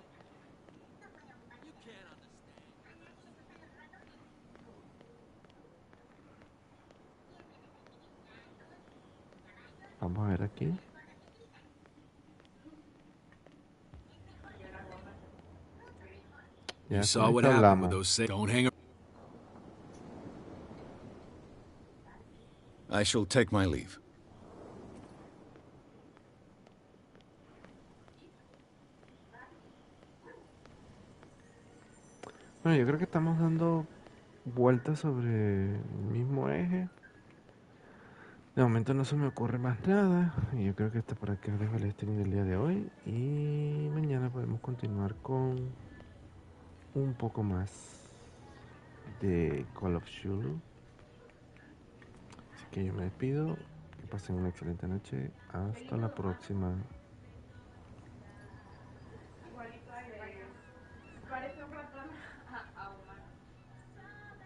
Vamos a ver aquí. Ya You con saw what esto happened with hablamos. those say. Don't hang around. I shall take my leave. Bueno, yo creo que estamos dando vueltas sobre el mismo eje. De momento no se me ocurre más nada. Y yo creo que hasta por aquí os dejo el stream del día de hoy. Y mañana podemos continuar con un poco más de Call of Cthulhu. Así que yo me despido. Que pasen una excelente noche. Hasta la próxima.